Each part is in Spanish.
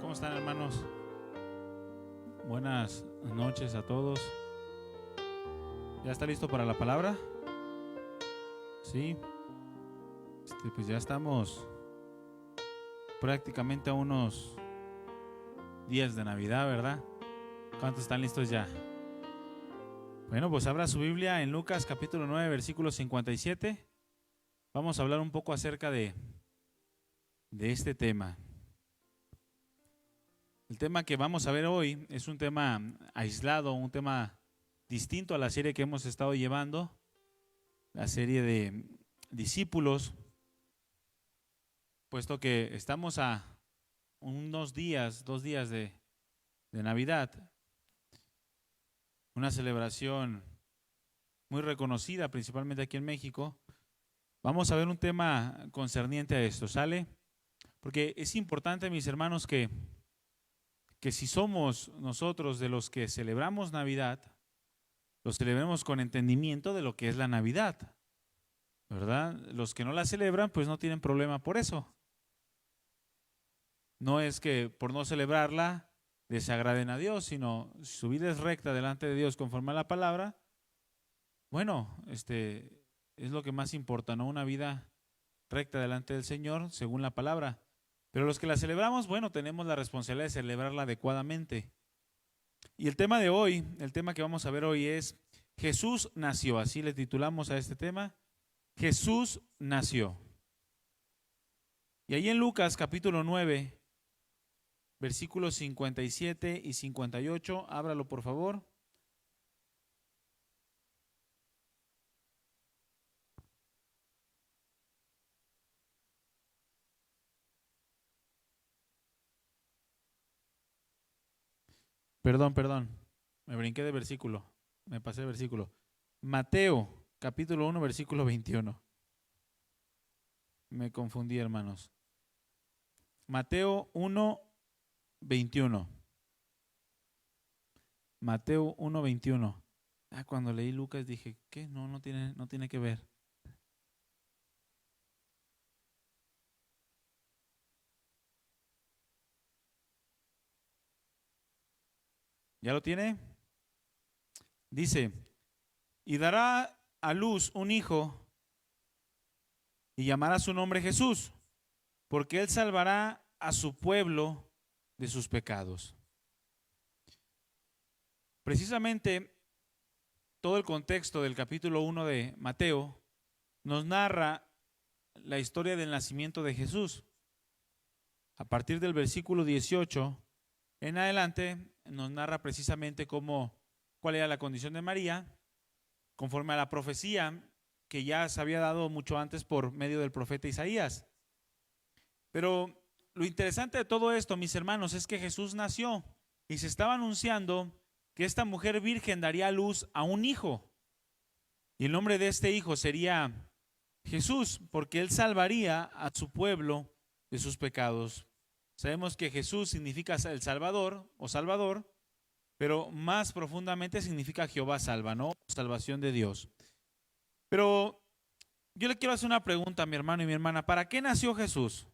¿Cómo están, hermanos? Buenas noches a todos. ¿Ya está listo para la palabra? Sí. Pues ya estamos prácticamente a unos días de Navidad, ¿verdad? ¿Cuántos están listos ya? Bueno, pues abra su Biblia en Lucas capítulo 9, versículo 57. Vamos a hablar un poco acerca de este tema. El tema que vamos a ver hoy es un tema aislado, un tema distinto a la serie que hemos estado llevando, la serie de discípulos, puesto que estamos a unos días, 2 días de Navidad, una celebración muy reconocida, principalmente aquí en México. Vamos a ver un tema concerniente a esto, ¿sale? Porque es importante, mis hermanos, que si somos nosotros de los que celebramos Navidad, lo celebremos con entendimiento de lo que es la Navidad, ¿verdad? Los que no la celebran, pues no tienen problema por eso. No es que por no celebrarla desagraden a Dios, sino si su vida es recta delante de Dios conforme a la palabra, bueno, es lo que más importa, ¿no? Una vida recta delante del Señor según la palabra. Pero los que la celebramos, bueno, tenemos la responsabilidad de celebrarla adecuadamente. Y el tema de hoy, el tema que vamos a ver hoy es Jesús nació, así le titulamos a este tema, Jesús nació. Y ahí en Lucas capítulo 9, versículos 57 y 58, ábralo por favor. Perdón, me brinqué de versículo, me pasé de versículo. Mateo capítulo 1, versículo 21. Me confundí, hermanos. Mateo 1, 21. Mateo 1, 21. Cuando leí Lucas dije, ¿qué? No tiene que ver. ¿Ya lo tiene? Dice, y dará a luz un hijo y llamará su nombre Jesús, porque él salvará a su pueblo de sus pecados. Precisamente todo el contexto del capítulo 1 de Mateo nos narra la historia del nacimiento de Jesús. A partir del versículo 18 en adelante nos narra precisamente cuál era la condición de María, conforme a la profecía que ya se había dado mucho antes por medio del profeta Isaías. Pero lo interesante de todo esto, mis hermanos, es que Jesús nació y se estaba anunciando que esta mujer virgen daría a luz a un hijo. Y el nombre de este hijo sería Jesús, porque él salvaría a su pueblo de sus pecados. Sabemos que Jesús significa el Salvador o Salvador, pero más profundamente significa Jehová salva, ¿no? Salvación de Dios. Pero yo le quiero hacer una pregunta a mi hermano y mi hermana. ¿Para qué nació Jesús?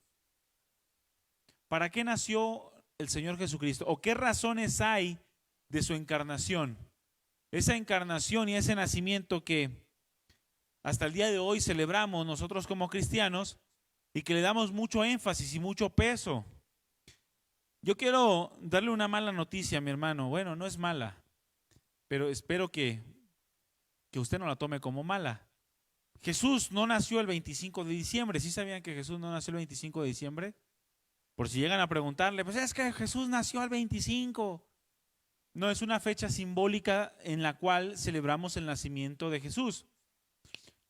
¿Para qué nació el Señor Jesucristo? ¿O qué razones hay de su encarnación? Esa encarnación y ese nacimiento que hasta el día de hoy celebramos nosotros como cristianos y que le damos mucho énfasis y mucho peso. Yo quiero darle una mala noticia a mi hermano. Bueno, no es mala, pero espero que usted no la tome como mala. Jesús no nació el 25 de diciembre. ¿Sí sabían que Jesús no nació el 25 de diciembre? Por si llegan a preguntarle, pues es que Jesús nació el 25. No, es una fecha simbólica en la cual celebramos el nacimiento de Jesús.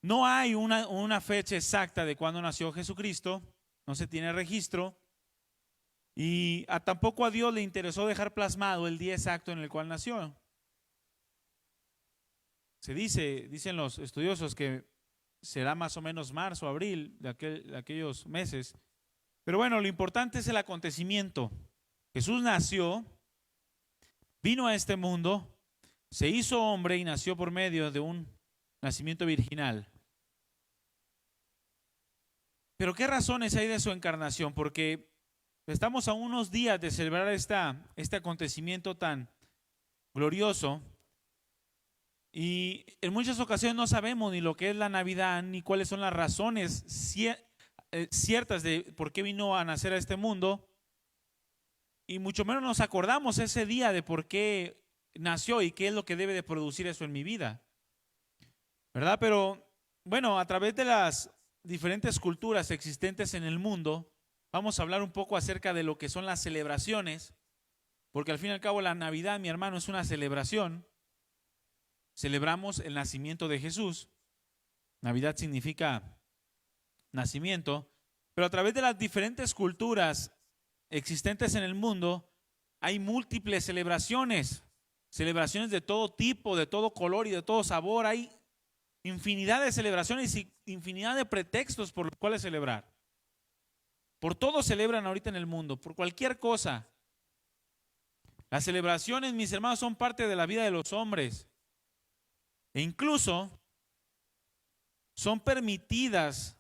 No hay una fecha exacta de cuándo nació Jesucristo, no se tiene registro, y tampoco a Dios le interesó dejar plasmado el día exacto en el cual nació. Dicen los estudiosos que será más o menos marzo, abril de aquellos meses. Pero bueno, lo importante es el acontecimiento. Jesús nació, vino a este mundo, se hizo hombre y nació por medio de un nacimiento virginal. Pero ¿qué razones hay de su encarnación? Porque Estamos a unos días de celebrar este acontecimiento tan glorioso y en muchas ocasiones no sabemos ni lo que es la Navidad ni cuáles son las razones ciertas de por qué vino a nacer a este mundo, y mucho menos nos acordamos ese día de por qué nació y qué es lo que debe de producir eso en mi vida, ¿verdad? Pero bueno, a través de las diferentes culturas existentes en el mundo, vamos a hablar un poco acerca de lo que son las celebraciones, porque al fin y al cabo la Navidad, mi hermano, es una celebración. Celebramos el nacimiento de Jesús. Navidad significa nacimiento, pero a través de las diferentes culturas existentes en el mundo hay múltiples celebraciones, celebraciones de todo tipo, de todo color y de todo sabor. Hay infinidad de celebraciones y infinidad de pretextos por los cuales celebrar. Por todo celebran ahorita en el mundo, por cualquier cosa. Las celebraciones, mis hermanos, son parte de la vida de los hombres e incluso son permitidas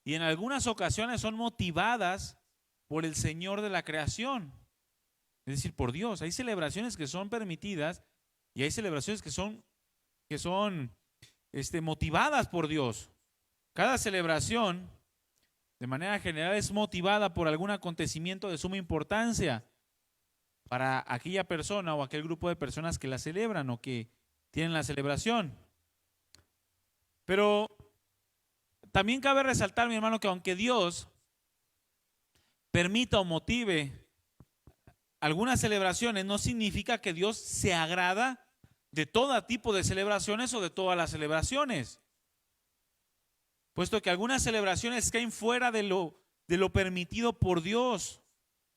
y en algunas ocasiones son motivadas por el Señor de la creación, es decir, por Dios. Hay celebraciones que son permitidas y hay celebraciones que son motivadas por Dios. Cada celebración, de manera general, es motivada por algún acontecimiento de suma importancia para aquella persona o aquel grupo de personas que la celebran o que tienen la celebración. Pero también cabe resaltar, mi hermano, que aunque Dios permita o motive algunas celebraciones, no significa que Dios se agrada de todo tipo de celebraciones o de todas las celebraciones, puesto que algunas celebraciones caen fuera de lo permitido por Dios,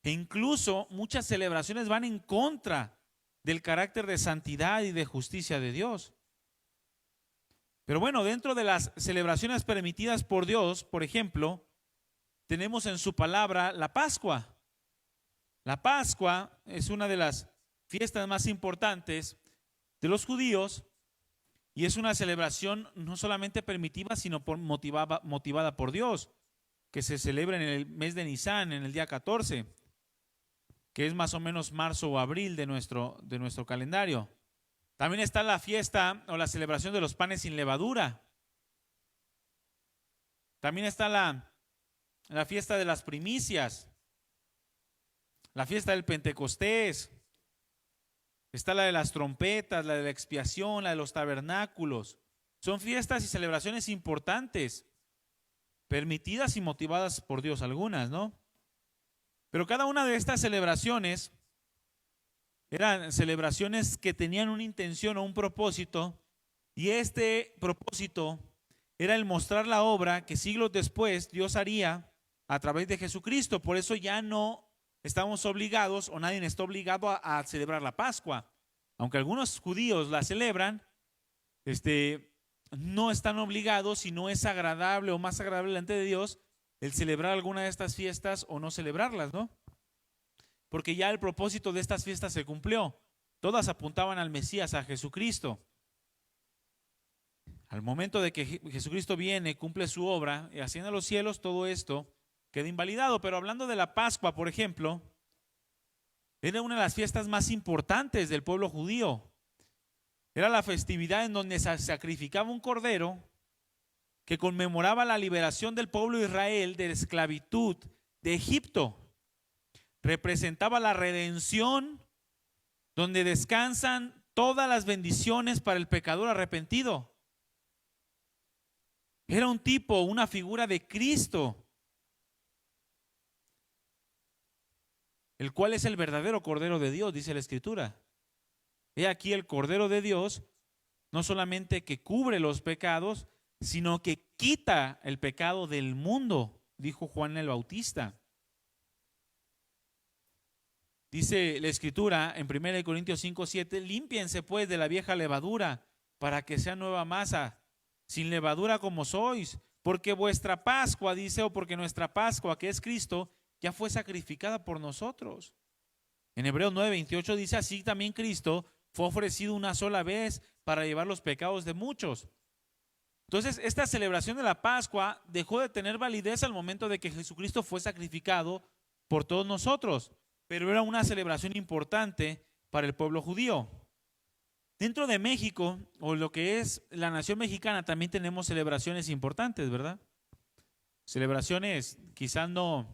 e incluso muchas celebraciones van en contra del carácter de santidad y de justicia de Dios. Pero bueno, dentro de las celebraciones permitidas por Dios, por ejemplo, tenemos en su palabra la Pascua. La Pascua es una de las fiestas más importantes de los judíos y es una celebración no solamente permitida, sino motivada por Dios, que se celebra en el mes de Nisan, en el día 14, que es más o menos marzo o abril de nuestro calendario. También está la fiesta o la celebración de los panes sin levadura. También está la fiesta de las primicias, la fiesta del Pentecostés. Está la de las trompetas, la de la expiación, la de los tabernáculos. Son fiestas y celebraciones importantes, permitidas y motivadas por Dios, algunas, ¿no? Pero cada una de estas celebraciones eran celebraciones que tenían una intención o un propósito, y este propósito era el mostrar la obra que siglos después Dios haría a través de Jesucristo. Por eso ya no estamos obligados, o nadie está obligado a celebrar la Pascua. Aunque algunos judíos la celebran, no están obligados, si no es agradable o más agradable delante de Dios el celebrar alguna de estas fiestas o no celebrarlas, ¿no? Porque ya el propósito de estas fiestas se cumplió. Todas apuntaban al Mesías, a Jesucristo. Al momento de que Jesucristo viene, cumple su obra y asciende a los cielos, todo esto queda invalidado. Pero hablando de la Pascua, por ejemplo, era una de las fiestas más importantes del pueblo judío. Era la festividad en donde se sacrificaba un cordero que conmemoraba la liberación del pueblo de Israel de la esclavitud de Egipto. Representaba la redención, donde descansan todas las bendiciones para el pecador arrepentido. Era un tipo, una figura de Cristo, el cual es el verdadero Cordero de Dios, dice la Escritura. He aquí el Cordero de Dios, no solamente que cubre los pecados, sino que quita el pecado del mundo, dijo Juan el Bautista. Dice la Escritura en 1 Corintios 5:7, límpiense pues de la vieja levadura para que sea nueva masa, sin levadura como sois, porque vuestra Pascua, dice, o porque nuestra Pascua, que es Cristo, ya fue sacrificada por nosotros. En Hebreos 9:28 dice, así también Cristo fue ofrecido una sola vez para llevar los pecados de muchos. Entonces, esta celebración de la Pascua dejó de tener validez al momento de que Jesucristo fue sacrificado por todos nosotros, pero era una celebración importante para el pueblo judío. Dentro de México, o lo que es la nación mexicana, también tenemos celebraciones importantes, ¿verdad? Celebraciones quizás no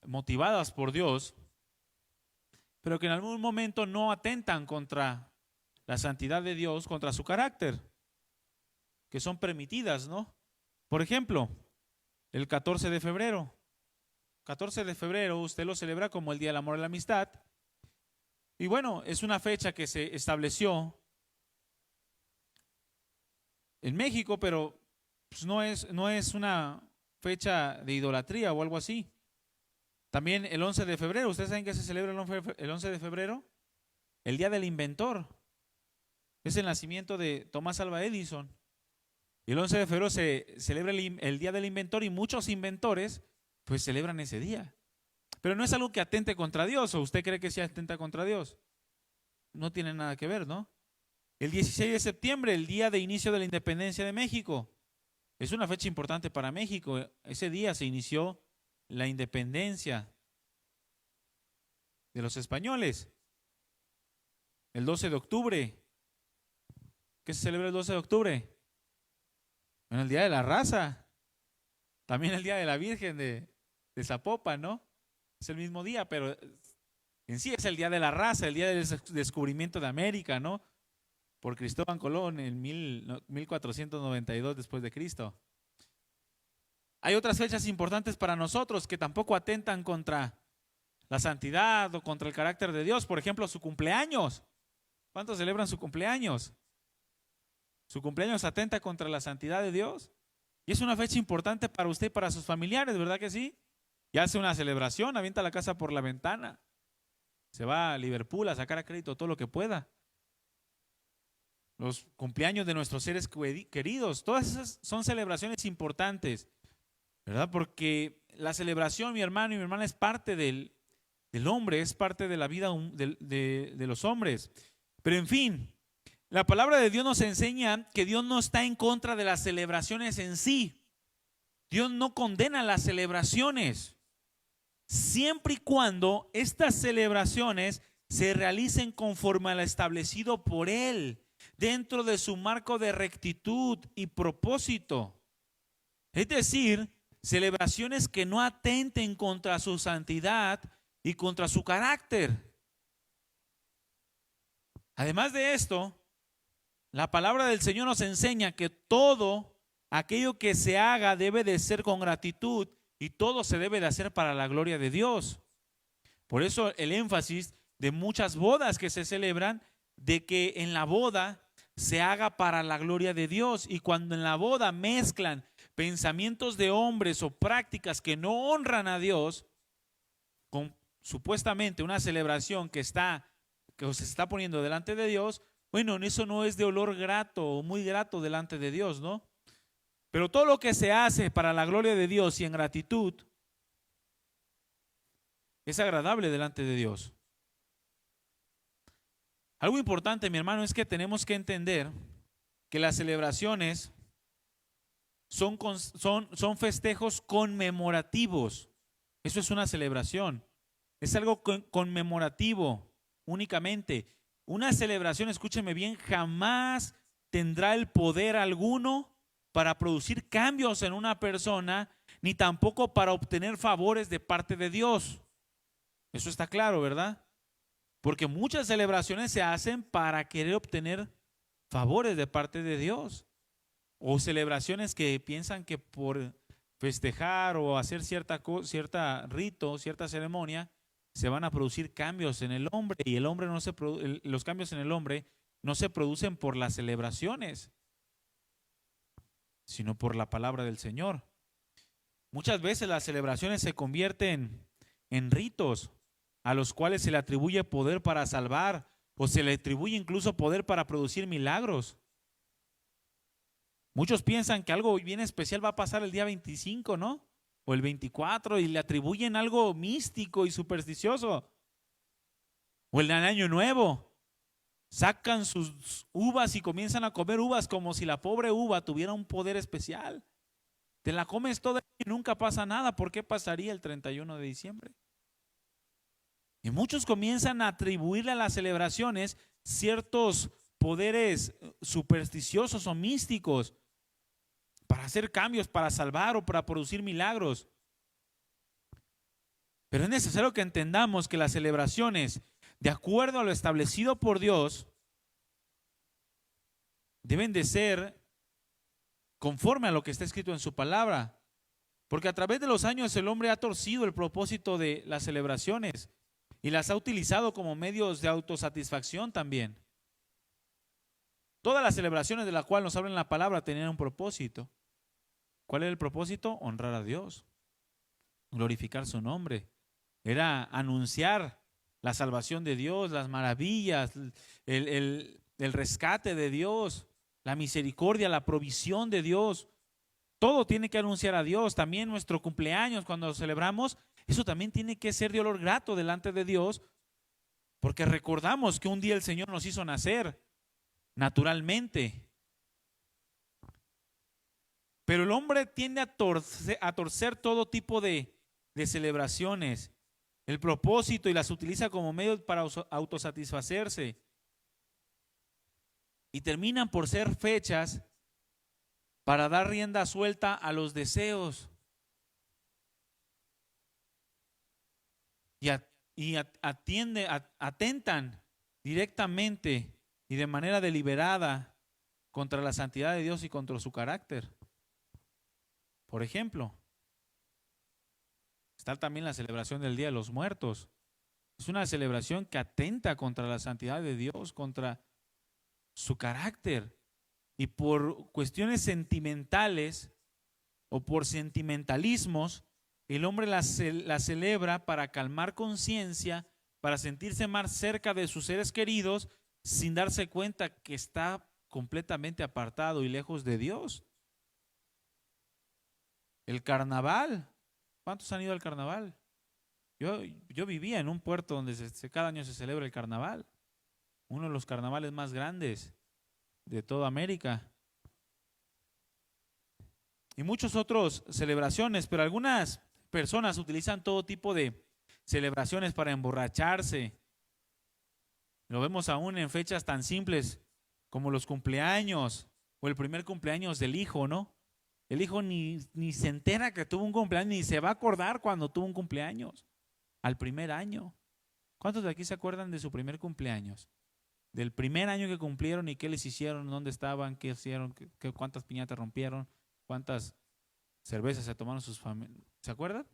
motivadas por Dios, pero que en algún momento no atentan contra la santidad de Dios, contra su carácter, que son permitidas, ¿no? Por ejemplo, el 14 de febrero. 14 de febrero usted lo celebra como el Día del Amor y la Amistad. Y bueno, es una fecha que se estableció en México, pero pues no es una fecha de idolatría o algo así. También el 11 de febrero, ¿ustedes saben qué se celebra el 11 de febrero? El Día del Inventor. Es el nacimiento de Thomas Alva Edison. Y el 11 de febrero se celebra el Día del Inventor y muchos inventores pues celebran ese día. Pero no es algo que atente contra Dios, ¿o usted cree que sí atenta contra Dios? No tiene nada que ver, ¿no? El 16 de septiembre, el día de inicio de la independencia de México. Es una fecha importante para México. Ese día se inició la independencia de los españoles. El 12 de octubre. ¿Qué se celebra el 12 de octubre? Bueno, el Día de la Raza. También el Día de la Virgen de Zapopan, ¿no? Es el mismo día, pero en sí es el Día de la Raza, el día del descubrimiento de América, ¿no? Por Cristóbal Colón en 1492 después de Cristo. Hay otras fechas importantes para nosotros que tampoco atentan contra la santidad o contra el carácter de Dios. Por ejemplo, su cumpleaños. ¿Cuántos celebran su cumpleaños? Su cumpleaños atenta contra la santidad de Dios. Y es una fecha importante para usted y para sus familiares, ¿verdad que sí? Y hace una celebración, avienta la casa por la ventana. Se va a Liverpool a sacar a crédito todo lo que pueda. Los cumpleaños de nuestros seres queridos, todas esas son celebraciones importantes, ¿verdad? Porque la celebración, mi hermano y mi hermana, es parte del hombre, es parte de la vida de los hombres. Pero en fin, la palabra de Dios nos enseña que Dios no está en contra de las celebraciones en sí. Dios no condena las celebraciones, siempre y cuando estas celebraciones se realicen conforme a lo establecido por Él, dentro de su marco de rectitud y propósito. Es decir, celebraciones que no atenten contra su santidad y contra su carácter. Además de esto, la palabra del Señor nos enseña que todo aquello que se haga debe de ser con gratitud y todo se debe de hacer para la gloria de Dios. Por eso el énfasis de muchas bodas que se celebran, de que en la boda se haga para la gloria de Dios. Y cuando en la boda mezclan pensamientos de hombres o prácticas que no honran a Dios, con supuestamente una celebración que se está poniendo delante de Dios, bueno, eso no es de olor grato o muy grato delante de Dios, ¿no? Pero todo lo que se hace para la gloria de Dios y en gratitud es agradable delante de Dios. Algo importante, mi hermano, es que tenemos que entender que las celebraciones son festejos conmemorativos. Eso es una celebración. Es algo conmemorativo únicamente. Una celebración, escúcheme bien, jamás tendrá el poder alguno para producir cambios en una persona, ni tampoco para obtener favores de parte de Dios. Eso está claro, ¿verdad? Porque muchas celebraciones se hacen para querer obtener favores de parte de Dios. O celebraciones que piensan que por festejar o hacer cierta rito, cierta ceremonia, se van a producir cambios en el hombre. Y los cambios en el hombre no se producen por las celebraciones, sino por la palabra del Señor. Muchas veces las celebraciones se convierten en ritos a los cuales se le atribuye poder para salvar o se le atribuye incluso poder para producir milagros. Muchos piensan que algo bien especial va a pasar el día 25, ¿no? O el 24 y le atribuyen algo místico y supersticioso. O el año nuevo. Sacan sus uvas y comienzan a comer uvas como si la pobre uva tuviera un poder especial. Te la comes toda y nunca pasa nada. ¿Por qué pasaría el 31 de diciembre? Y muchos comienzan a atribuirle a las celebraciones ciertos poderes supersticiosos o místicos para hacer cambios, para salvar o para producir milagros. Pero es necesario que entendamos que las celebraciones, de acuerdo a lo establecido por Dios, deben de ser conforme a lo que está escrito en su palabra. Porque a través de los años el hombre ha torcido el propósito de las celebraciones y las ha utilizado como medios de autosatisfacción también. Todas las celebraciones de las cuales nos habla en la palabra tenían un propósito. ¿Cuál era el propósito? Honrar a Dios, glorificar su nombre. Era anunciar la salvación de Dios, las maravillas, el rescate de Dios, la misericordia, la provisión de Dios. Todo tiene que anunciar a Dios. También nuestro cumpleaños, cuando lo celebramos, eso también tiene que ser de olor grato delante de Dios, porque recordamos que un día el Señor nos hizo nacer naturalmente. Pero el hombre tiende a torcer todo tipo de celebraciones. El propósito y las utiliza como medio para autosatisfacerse. Y terminan por ser fechas para dar rienda suelta a los deseos. Atentan directamente y de manera deliberada contra la santidad de Dios y contra su carácter. Por ejemplo, está también la celebración del Día de los Muertos. Es una celebración que atenta contra la santidad de Dios, contra su carácter. Y por cuestiones sentimentales o por sentimentalismos, el hombre la celebra para calmar conciencia, para sentirse más cerca de sus seres queridos, sin darse cuenta que está completamente apartado y lejos de Dios. El carnaval. ¿Cuántos han ido al carnaval? Yo vivía en un puerto donde cada año se celebra el carnaval. Uno de los carnavales más grandes de toda América. Y muchas otras celebraciones, pero algunas personas utilizan todo tipo de celebraciones para emborracharse. Lo vemos aún en fechas tan simples como los cumpleaños o el primer cumpleaños del hijo, ¿no? El hijo ni se entera que tuvo un cumpleaños, ni se va a acordar cuando tuvo un cumpleaños, al primer año. ¿Cuántos de aquí se acuerdan de su primer cumpleaños? Del primer año que cumplieron y qué les hicieron, dónde estaban, qué hicieron, cuántas piñatas rompieron, cuántas cervezas se tomaron sus familias. ¿Se acuerdan?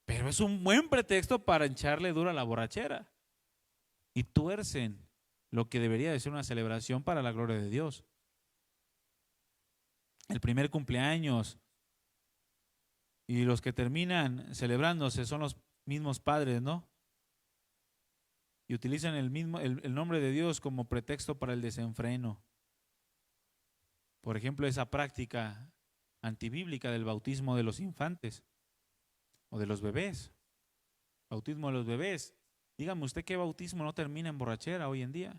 Pero es un buen pretexto para echarle duro a la borrachera. Y tuercen lo que debería de ser una celebración para la gloria de Dios. El primer cumpleaños y los que terminan celebrándose son los mismos padres, ¿no? Y utilizan el nombre de Dios como pretexto para el desenfreno. Por ejemplo, esa práctica antibíblica del bautismo de los infantes o de los bebés. Bautismo de los bebés. Dígame usted qué bautismo no termina en borrachera hoy en día.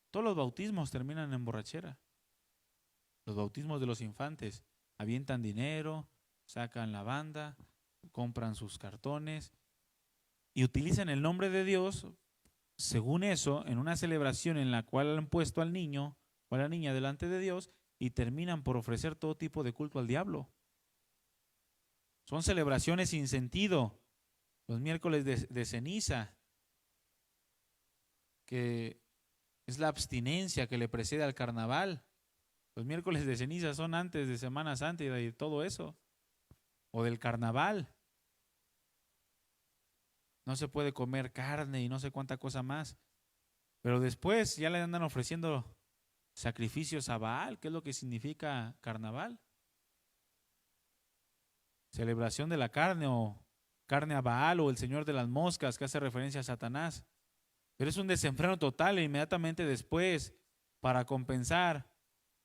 Todos los bautismos terminan en borrachera. Los bautismos de los infantes avientan dinero, sacan la banda, compran sus cartones y utilizan el nombre de Dios, según eso, en una celebración en la cual han puesto al niño o a la niña delante de Dios y terminan por ofrecer todo tipo de culto al diablo. Son celebraciones sin sentido. Los miércoles de ceniza, que es la abstinencia que le precede al carnaval. Los miércoles de ceniza son antes de Semana Santa y de todo eso. O del carnaval. No se puede comer carne y no sé cuánta cosa más. Pero después ya le andan ofreciendo sacrificios a Baal, que es lo que significa carnaval. Celebración de la carne o carne a Baal o el señor de las moscas, que hace referencia a Satanás. Pero es un desenfreno total e inmediatamente después, para compensar,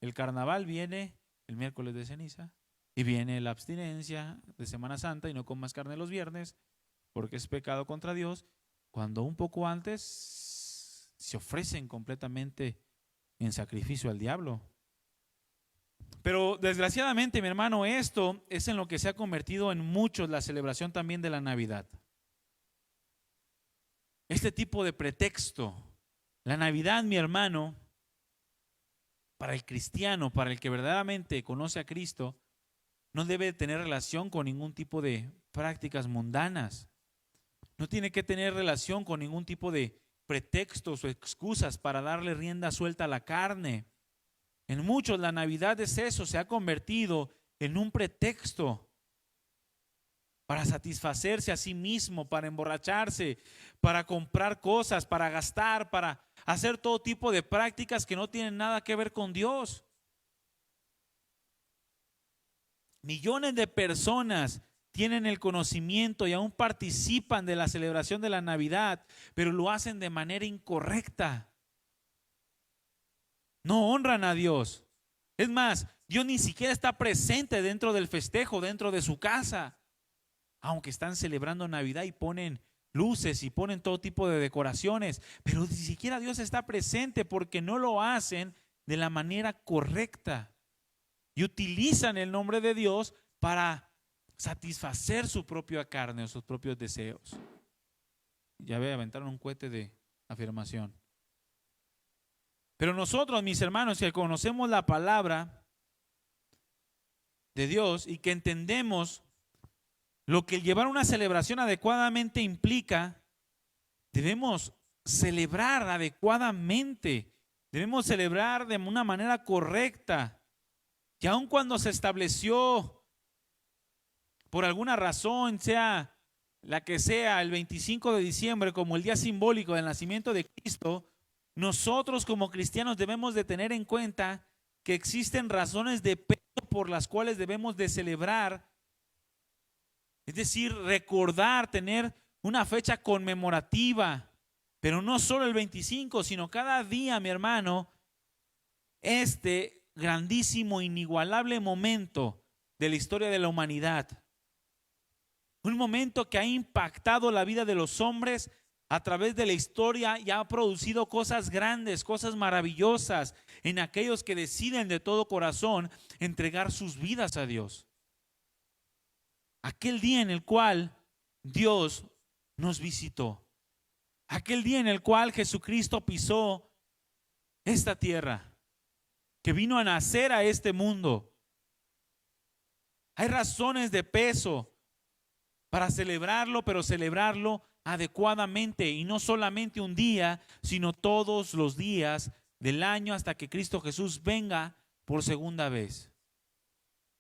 el carnaval viene el miércoles de ceniza y viene la abstinencia de Semana Santa y no comas carne los viernes porque es pecado contra Dios, cuando un poco antes se ofrecen completamente en sacrificio al diablo. Pero desgraciadamente, mi hermano, esto es en lo que se ha convertido en muchos la celebración también de la Navidad. Este tipo de pretexto. La Navidad, mi hermano, para el cristiano, para el que verdaderamente conoce a Cristo, no debe tener relación con ningún tipo de prácticas mundanas. No tiene que tener relación con ningún tipo de pretextos o excusas para darle rienda suelta a la carne. En muchos la Navidad es eso, se ha convertido en un pretexto para satisfacerse a sí mismo, para emborracharse, para comprar cosas, para gastar, para hacer todo tipo de prácticas que no tienen nada que ver con Dios. Millones de personas tienen el conocimiento y aún participan de la celebración de la Navidad, pero lo hacen de manera incorrecta. No honran a Dios. Es más, Dios ni siquiera está presente dentro del festejo, dentro de su casa. Aunque están celebrando Navidad y ponen luces y ponen todo tipo de decoraciones, pero ni siquiera Dios está presente porque no lo hacen de la manera correcta. Y utilizan el nombre de Dios para satisfacer su propia carne o sus propios deseos. Ya ve, aventaron un cohete de afirmación. Pero nosotros, mis hermanos, que conocemos la palabra de Dios y que entendemos lo que el llevar una celebración adecuadamente implica, debemos celebrar adecuadamente, debemos celebrar de una manera correcta. Y aun cuando se estableció por alguna razón, sea la que sea, el 25 de diciembre como el día simbólico del nacimiento de Cristo, nosotros como cristianos debemos de tener en cuenta que existen razones de peso por las cuales debemos de celebrar, es decir, recordar, tener una fecha conmemorativa, pero no solo el 25, sino cada día, mi hermano, este grandísimo, inigualable momento de la historia de la humanidad. Un momento que ha impactado la vida de los hombres a través de la historia y ha producido cosas grandes, cosas maravillosas en aquellos que deciden de todo corazón entregar sus vidas a Dios. Aquel día en el cual Dios nos visitó. Aquel día en el cual Jesucristo pisó esta tierra, que vino a nacer a este mundo. Hay razones de peso para celebrarlo, pero celebrarlo adecuadamente y no solamente un día, sino todos los días del año hasta que Cristo Jesús venga por segunda vez.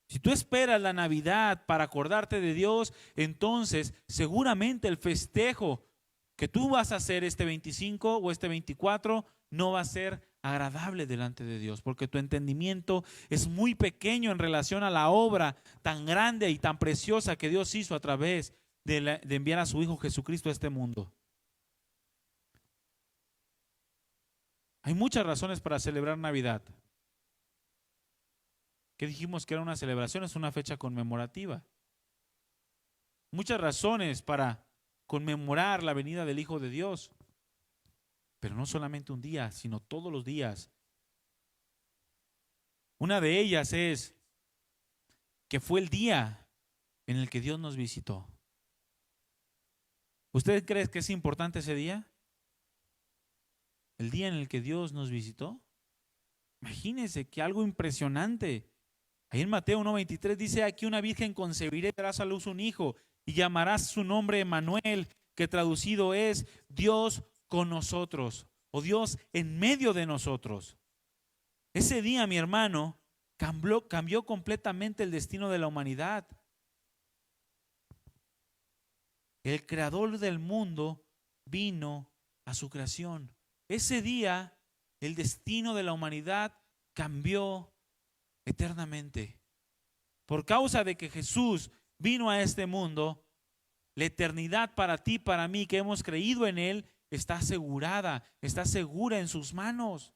Si tú esperas la Navidad para acordarte de Dios, entonces seguramente el festejo que tú vas a hacer este 25 o este 24 no va a ser agradable delante de Dios, porque tu entendimiento es muy pequeño en relación a la obra tan grande y tan preciosa que Dios hizo a través de enviar a su Hijo Jesucristo a este mundo. Hay muchas razones para celebrar Navidad. ¿Qué dijimos que era una celebración? Es una fecha conmemorativa. Muchas razones para conmemorar la venida del Hijo de Dios. Pero no solamente un día, sino todos los días. Una de ellas es que fue el día en el que Dios nos visitó. ¿Usted cree que es importante ese día? El día en el que Dios nos visitó. Imagínense que algo impresionante. Ahí en Mateo 1:23 dice: aquí una virgen concebirá y dará a luz un hijo y llamarás su nombre Emmanuel, que traducido es Dios con nosotros, o Dios en medio de nosotros. Ese día, mi hermano, cambió completamente el destino de la humanidad. El creador del mundo vino a su creación. Ese día, el destino de la humanidad cambió eternamente. Por causa de que Jesús vino a este mundo, la eternidad para ti, para mí, que hemos creído en Él, está asegurada, está segura en sus manos.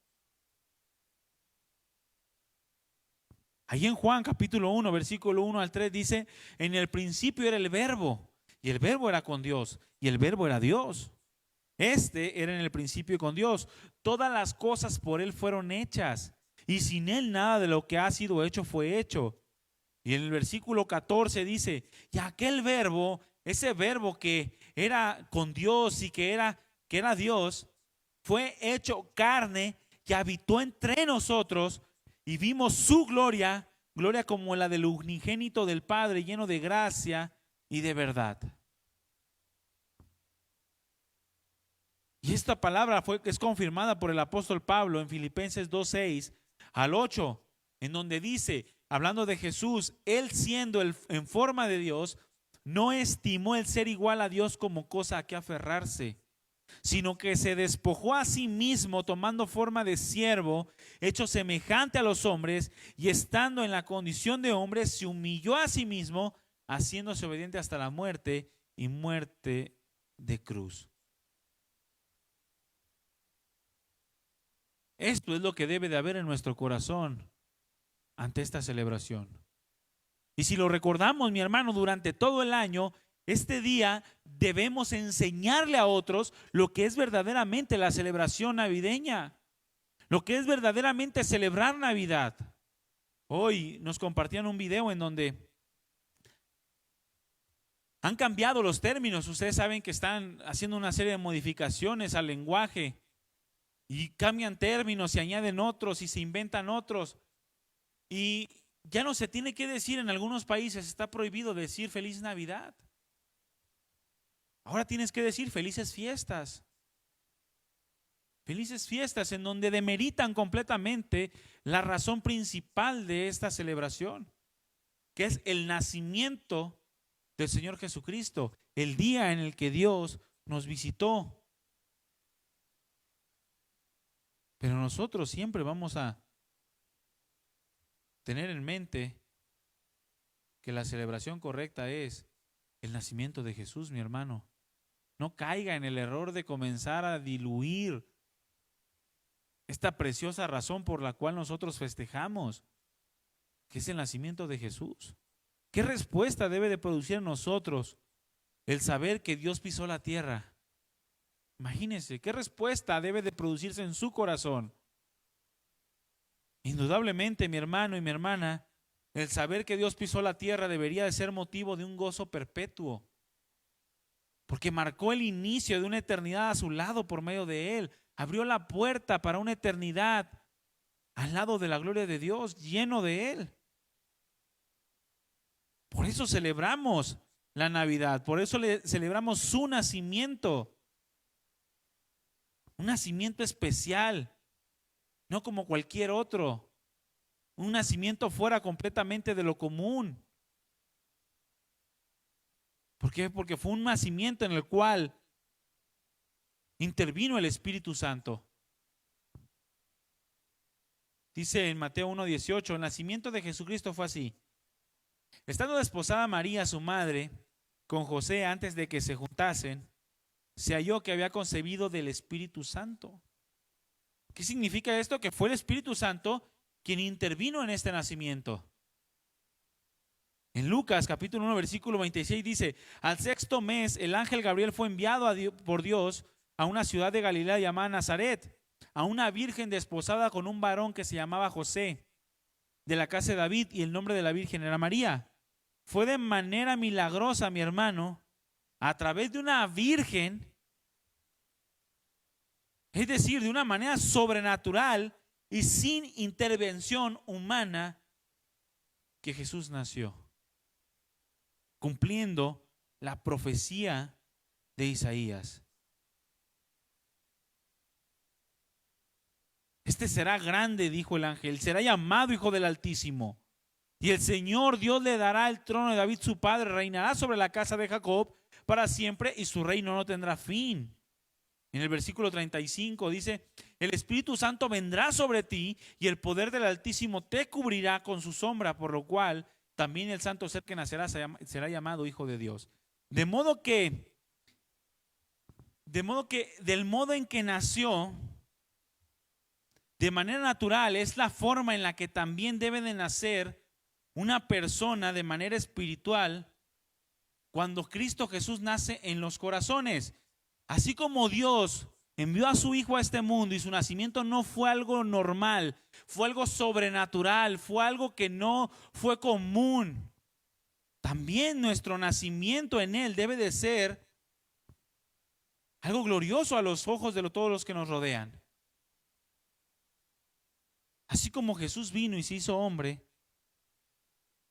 Ahí en Juan capítulo 1, versículo 1 al 3 dice: en el principio era el verbo, y el verbo era con Dios, y el verbo era Dios. Este era en el principio con Dios. Todas las cosas por Él fueron hechas, y sin Él nada de lo que ha sido hecho fue hecho. Y en el versículo 14 dice, y aquel verbo, ese verbo que era con Dios y que era Dios, fue hecho carne que habitó entre nosotros y vimos su gloria, gloria como la del unigénito del Padre, lleno de gracia y de verdad. Y esta palabra es confirmada por el apóstol Pablo en Filipenses 2:6 al 8, en donde dice, hablando de Jesús, Él siendo en forma de Dios, no estimó el ser igual a Dios como cosa a que aferrarse, sino que se despojó a sí mismo, tomando forma de siervo, hecho semejante a los hombres, y estando en la condición de hombre, se humilló a sí mismo, haciéndose obediente hasta la muerte y muerte de cruz. Esto es lo que debe de haber en nuestro corazón ante esta celebración. Y si lo recordamos, mi hermano, durante todo el año, este día debemos enseñarle a otros lo que es verdaderamente la celebración navideña, lo que es verdaderamente celebrar Navidad. Hoy nos compartían un video en donde han cambiado los términos. Ustedes saben que están haciendo una serie de modificaciones al lenguaje y cambian términos y añaden otros y se inventan otros. Y ya no se tiene que decir, en algunos países está prohibido decir feliz Navidad. Ahora tienes que decir felices fiestas. Felices fiestas, en donde demeritan completamente la razón principal de esta celebración, que es el nacimiento del Señor Jesucristo, el día en el que Dios nos visitó. Pero nosotros siempre vamos a tener en mente que la celebración correcta es el nacimiento de Jesús, mi hermano. No caiga en el error de comenzar a diluir esta preciosa razón por la cual nosotros festejamos, que es el nacimiento de Jesús. ¿Qué respuesta debe de producir en nosotros el saber que Dios pisó la tierra? Imagínense, ¿qué respuesta debe de producirse en su corazón? Indudablemente, mi hermano y mi hermana, el saber que Dios pisó la tierra debería de ser motivo de un gozo perpetuo, porque marcó el inicio de una eternidad a su lado por medio de Él. Abrió la puerta para una eternidad al lado de la gloria de Dios, lleno de Él. Por eso celebramos la Navidad, por eso celebramos su nacimiento. Un nacimiento especial, no como cualquier otro. Un nacimiento fuera completamente de lo común. ¿Por qué? Porque fue un nacimiento en el cual intervino el Espíritu Santo. Dice en Mateo 1:18, el nacimiento de Jesucristo fue así. Estando desposada María, su madre, con José antes de que se juntasen, se halló que había concebido del Espíritu Santo. ¿Qué significa esto? Que fue el Espíritu Santo quien intervino en este nacimiento. En Lucas capítulo 1 versículo 26 dice, al sexto mes el ángel Gabriel fue enviado por Dios a una ciudad de Galilea llamada Nazaret, a una virgen desposada con un varón que se llamaba José, de la casa de David, y el nombre de la virgen era María. Fue de manera milagrosa, mi hermano, a través de una virgen, es decir, de una manera sobrenatural y sin intervención humana, que Jesús nació, cumpliendo la profecía de Isaías. Este será grande, dijo el ángel, será llamado Hijo del Altísimo. Y el Señor Dios le dará el trono de David su padre, reinará sobre la casa de Jacob para siempre y su reino no tendrá fin. En el versículo 35 dice, el Espíritu Santo vendrá sobre ti y el poder del Altísimo te cubrirá con su sombra, por lo cual también el santo ser que nacerá será llamado Hijo de Dios. De modo que del modo en que nació, de manera natural, es la forma en la que también debe de nacer una persona de manera espiritual cuando Cristo Jesús nace en los corazones. Así como Dios envió a su Hijo a este mundo y su nacimiento no fue algo normal, fue algo sobrenatural, fue algo que no fue común. También nuestro nacimiento en Él debe de ser algo glorioso a los ojos de todos los que nos rodean. Así como Jesús vino y se hizo hombre,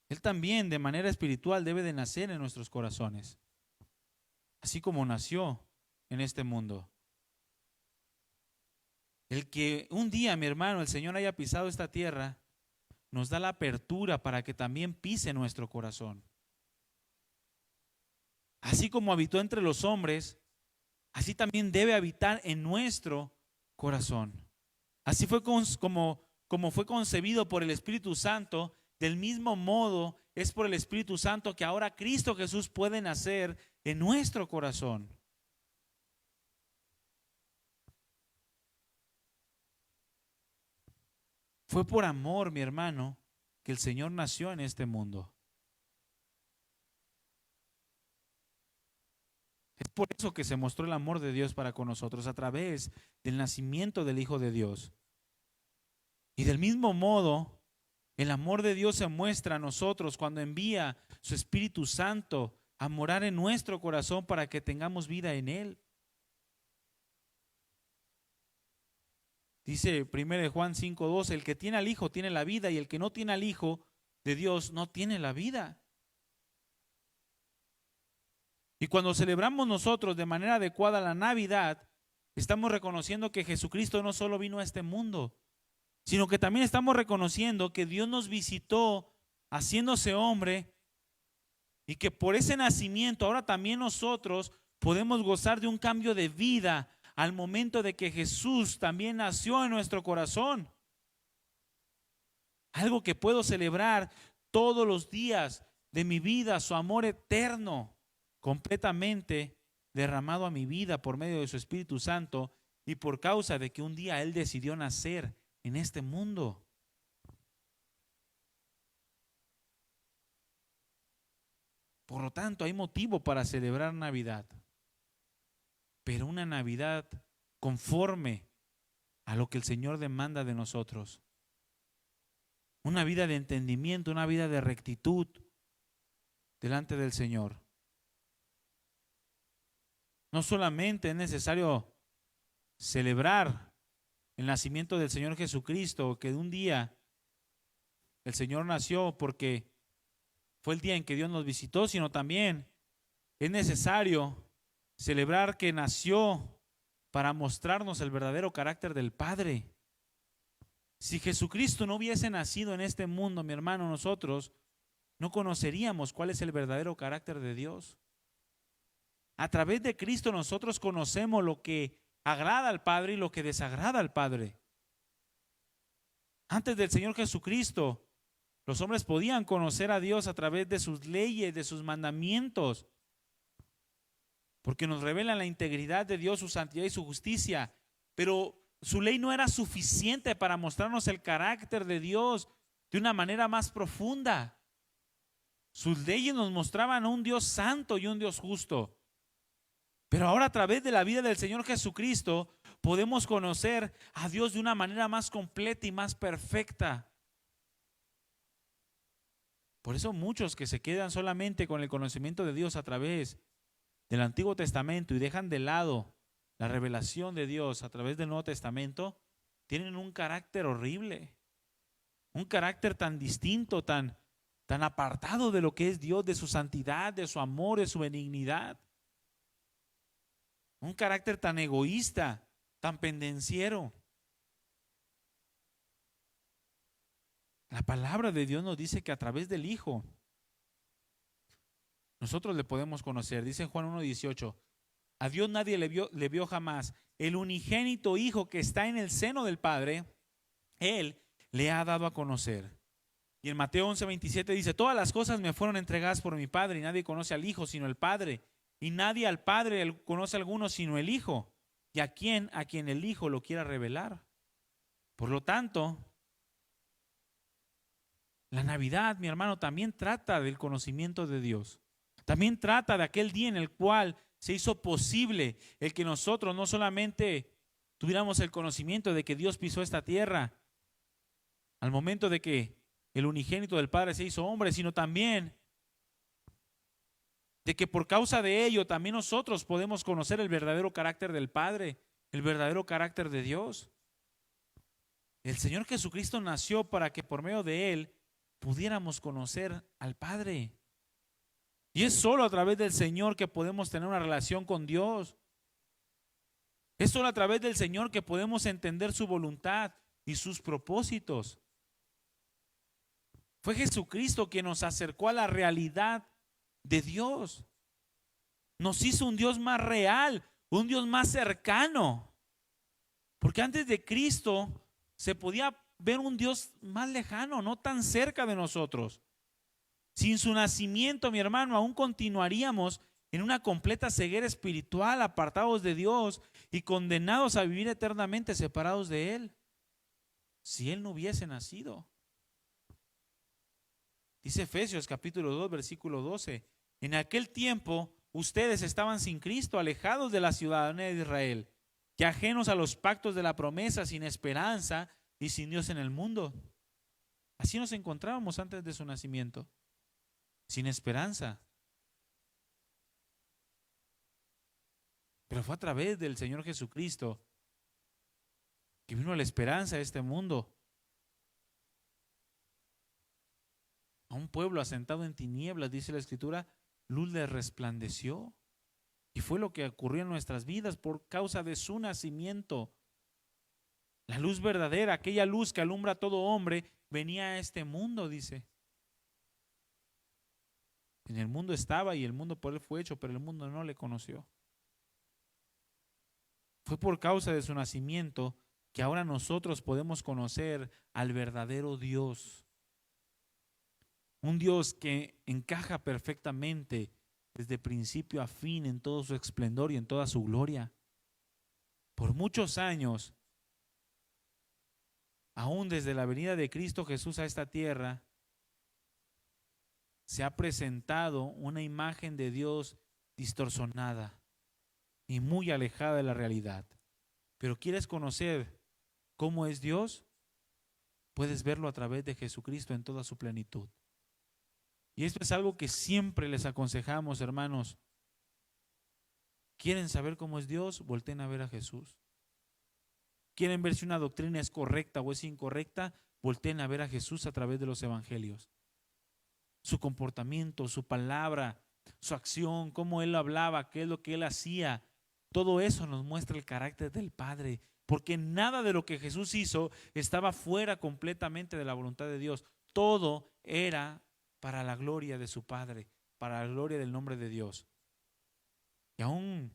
Él también de manera espiritual debe de nacer en nuestros corazones, así como nació en este mundo. El que un día, mi hermano, el Señor haya pisado esta tierra, nos da la apertura para que también pise nuestro corazón. Así como habitó entre los hombres, así también debe habitar en nuestro corazón. Así fue como fue concebido por el Espíritu Santo, del mismo modo es por el Espíritu Santo que ahora Cristo Jesús puede nacer en nuestro corazón. Fue por amor, mi hermano, que el Señor nació en este mundo. Es por eso que se mostró el amor de Dios para con nosotros a través del nacimiento del Hijo de Dios. Y del mismo modo, el amor de Dios se muestra a nosotros cuando envía su Espíritu Santo a morar en nuestro corazón para que tengamos vida en Él. Dice 1 Juan 5:2, el que tiene al Hijo tiene la vida y el que no tiene al Hijo de Dios no tiene la vida. Y cuando celebramos nosotros de manera adecuada la Navidad, estamos reconociendo que Jesucristo no solo vino a este mundo, sino que también estamos reconociendo que Dios nos visitó haciéndose hombre y que por ese nacimiento ahora también nosotros podemos gozar de un cambio de vida al momento de que Jesús también nació en nuestro corazón. Algo que puedo celebrar todos los días de mi vida, su amor eterno, completamente derramado a mi vida por medio de su Espíritu Santo y por causa de que un día Él decidió nacer en este mundo. Por lo tanto, hay motivo para celebrar Navidad, pero una Navidad conforme a lo que el Señor demanda de nosotros. Una vida de entendimiento, una vida de rectitud delante del Señor. No solamente es necesario celebrar el nacimiento del Señor Jesucristo, que de un día el Señor nació porque fue el día en que Dios nos visitó, sino también es necesario celebrar que nació para mostrarnos el verdadero carácter del Padre. Si Jesucristo no hubiese nacido en este mundo, mi hermano, nosotros no conoceríamos cuál es el verdadero carácter de Dios. A través de Cristo nosotros conocemos lo que agrada al Padre y lo que desagrada al Padre. Antes del Señor Jesucristo, los hombres podían conocer a Dios a través de sus leyes, de sus mandamientos, porque nos revelan la integridad de Dios, su santidad y su justicia. Pero su ley no era suficiente para mostrarnos el carácter de Dios de una manera más profunda. Sus leyes nos mostraban a un Dios santo y un Dios justo. Pero ahora a través de la vida del Señor Jesucristo podemos conocer a Dios de una manera más completa y más perfecta. Por eso muchos que se quedan solamente con el conocimiento de Dios a través del Antiguo Testamento y dejan de lado la revelación de Dios a través del Nuevo Testamento, tienen un carácter horrible, un carácter tan distinto, tan apartado de lo que es Dios, de su santidad, de su amor, de su benignidad. Un carácter tan egoísta, tan pendenciero. La palabra de Dios nos dice que a través del Hijo nosotros le podemos conocer. Dice Juan 1:18, a Dios nadie le vio jamás. El unigénito Hijo que está en el seno del Padre, Él le ha dado a conocer. Y en Mateo 11:27 dice, todas las cosas me fueron entregadas por mi Padre y nadie conoce al Hijo sino el Padre. Y nadie al Padre conoce a alguno sino el Hijo. Y a quien el Hijo lo quiera revelar. Por lo tanto, la Navidad, mi hermano, también trata del conocimiento de Dios. También trata de aquel día en el cual se hizo posible el que nosotros no solamente tuviéramos el conocimiento de que Dios pisó esta tierra al momento de que el unigénito del Padre se hizo hombre, sino también de que por causa de ello también nosotros podemos conocer el verdadero carácter del Padre, el verdadero carácter de Dios. El Señor Jesucristo nació para que por medio de Él pudiéramos conocer al Padre. Y es solo a través del Señor que podemos tener una relación con Dios. Es solo a través del Señor que podemos entender su voluntad y sus propósitos. Fue Jesucristo quien nos acercó a la realidad de Dios. Nos hizo un Dios más real, un Dios más cercano. Porque antes de Cristo se podía ver un Dios más lejano, no tan cerca de nosotros. Sin su nacimiento, mi hermano, aún continuaríamos en una completa ceguera espiritual, apartados de Dios y condenados a vivir eternamente separados de Él, si Él no hubiese nacido. Dice Efesios capítulo 2, versículo 12. En aquel tiempo ustedes estaban sin Cristo, alejados de la ciudadanía de Israel, que ajenos a los pactos de la promesa, sin esperanza y sin Dios en el mundo. Así nos encontrábamos antes de su nacimiento, sin esperanza. Pero fue a través del Señor Jesucristo que vino la esperanza a este mundo. A un pueblo asentado en tinieblas, dice la Escritura, luz les resplandeció. Y fue lo que ocurrió en nuestras vidas por causa de su nacimiento. La luz verdadera, aquella luz que alumbra a todo hombre, venía a este mundo, dice. En el mundo estaba y el mundo por él fue hecho, pero el mundo no le conoció. Fue por causa de su nacimiento que ahora nosotros podemos conocer al verdadero Dios. Un Dios que encaja perfectamente desde principio a fin en todo su esplendor y en toda su gloria. Por muchos años, aún desde la venida de Cristo Jesús a esta tierra, se ha presentado una imagen de Dios distorsionada y muy alejada de la realidad. Pero ¿quieres conocer cómo es Dios? Puedes verlo a través de Jesucristo en toda su plenitud. Y esto es algo que siempre les aconsejamos, hermanos. ¿Quieren saber cómo es Dios? Volteen a ver a Jesús. ¿Quieren ver si una doctrina es correcta o es incorrecta? Volteen a ver a Jesús a través de los evangelios. Su comportamiento, su palabra, su acción, cómo Él hablaba, qué es lo que Él hacía. Todo eso nos muestra el carácter del Padre, porque nada de lo que Jesús hizo estaba fuera completamente de la voluntad de Dios. Todo era para la gloria de su Padre, para la gloria del nombre de Dios. Y aún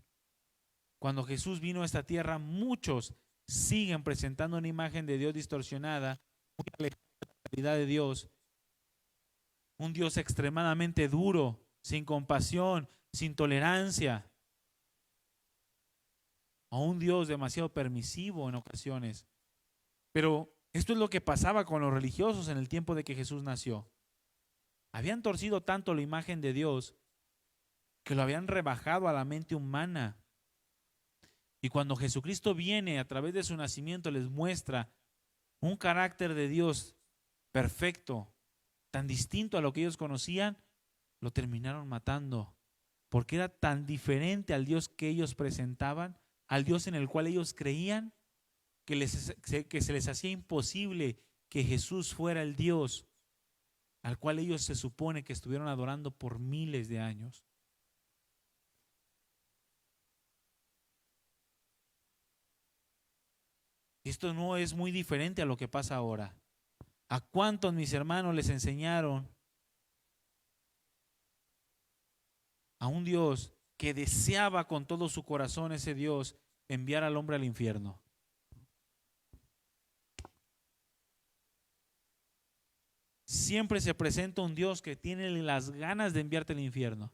cuando Jesús vino a esta tierra, muchos siguen presentando una imagen de Dios distorsionada, muy alejada de la realidad de Dios. Un Dios extremadamente duro, sin compasión, sin tolerancia. O un Dios demasiado permisivo en ocasiones. Pero esto es lo que pasaba con los religiosos en el tiempo de que Jesús nació. Habían torcido tanto la imagen de Dios que lo habían rebajado a la mente humana. Y cuando Jesucristo viene a través de su nacimiento les muestra un carácter de Dios perfecto, tan distinto a lo que ellos conocían, lo terminaron matando, porque era tan diferente al Dios que ellos presentaban, al Dios en el cual ellos creían, que se les hacía imposible que Jesús fuera el Dios al cual ellos se supone que estuvieron adorando por miles de años. Esto no es muy diferente a lo que pasa ahora. ¿A cuántos, mis hermanos, les enseñaron a un Dios que deseaba con todo su corazón, ese Dios, enviar al hombre al infierno? Siempre se presenta un Dios que tiene las ganas de enviarte al infierno.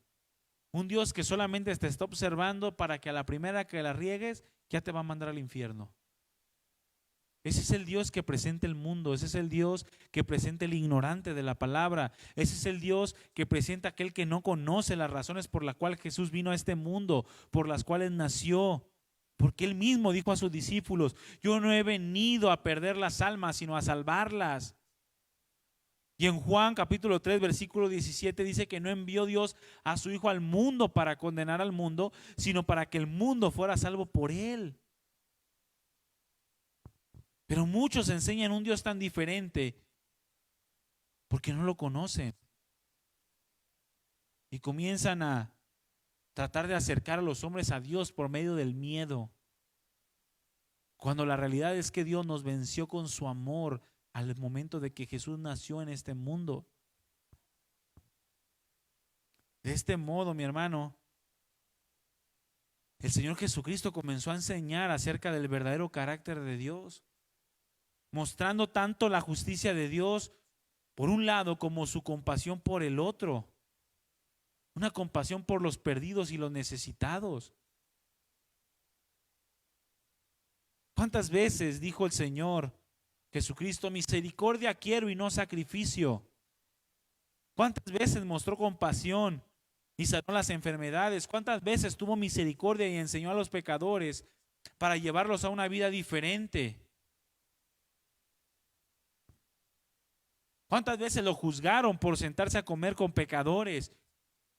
Un Dios que solamente te está observando para que a la primera que la riegues, ya te va a mandar al infierno. Ese es el Dios que presenta el mundo. Ese es el Dios que presenta el ignorante de la palabra. Ese es el Dios que presenta aquel que no conoce las razones por las cuales Jesús vino a este mundo, por las cuales nació. Porque Él mismo dijo a sus discípulos: yo no he venido a perder las almas, sino a salvarlas. Y en Juan capítulo 3, versículo 17 dice que no envió Dios a su Hijo al mundo para condenar al mundo, sino para que el mundo fuera salvo por Él. Pero muchos enseñan un Dios tan diferente porque no lo conocen. Y comienzan a tratar de acercar a los hombres a Dios por medio del miedo. Cuando la realidad es que Dios nos venció con su amor al momento de que Jesús nació en este mundo. De este modo, mi hermano, el Señor Jesucristo comenzó a enseñar acerca del verdadero carácter de Dios, mostrando tanto la justicia de Dios por un lado como su compasión por el otro. Una compasión por los perdidos y los necesitados. ¿Cuántas veces dijo el Señor Jesucristo: misericordia quiero y no sacrificio? ¿Cuántas veces mostró compasión y sanó las enfermedades? ¿Cuántas veces tuvo misericordia y enseñó a los pecadores para llevarlos a una vida diferente? ¿Cuántas veces lo juzgaron por sentarse a comer con pecadores,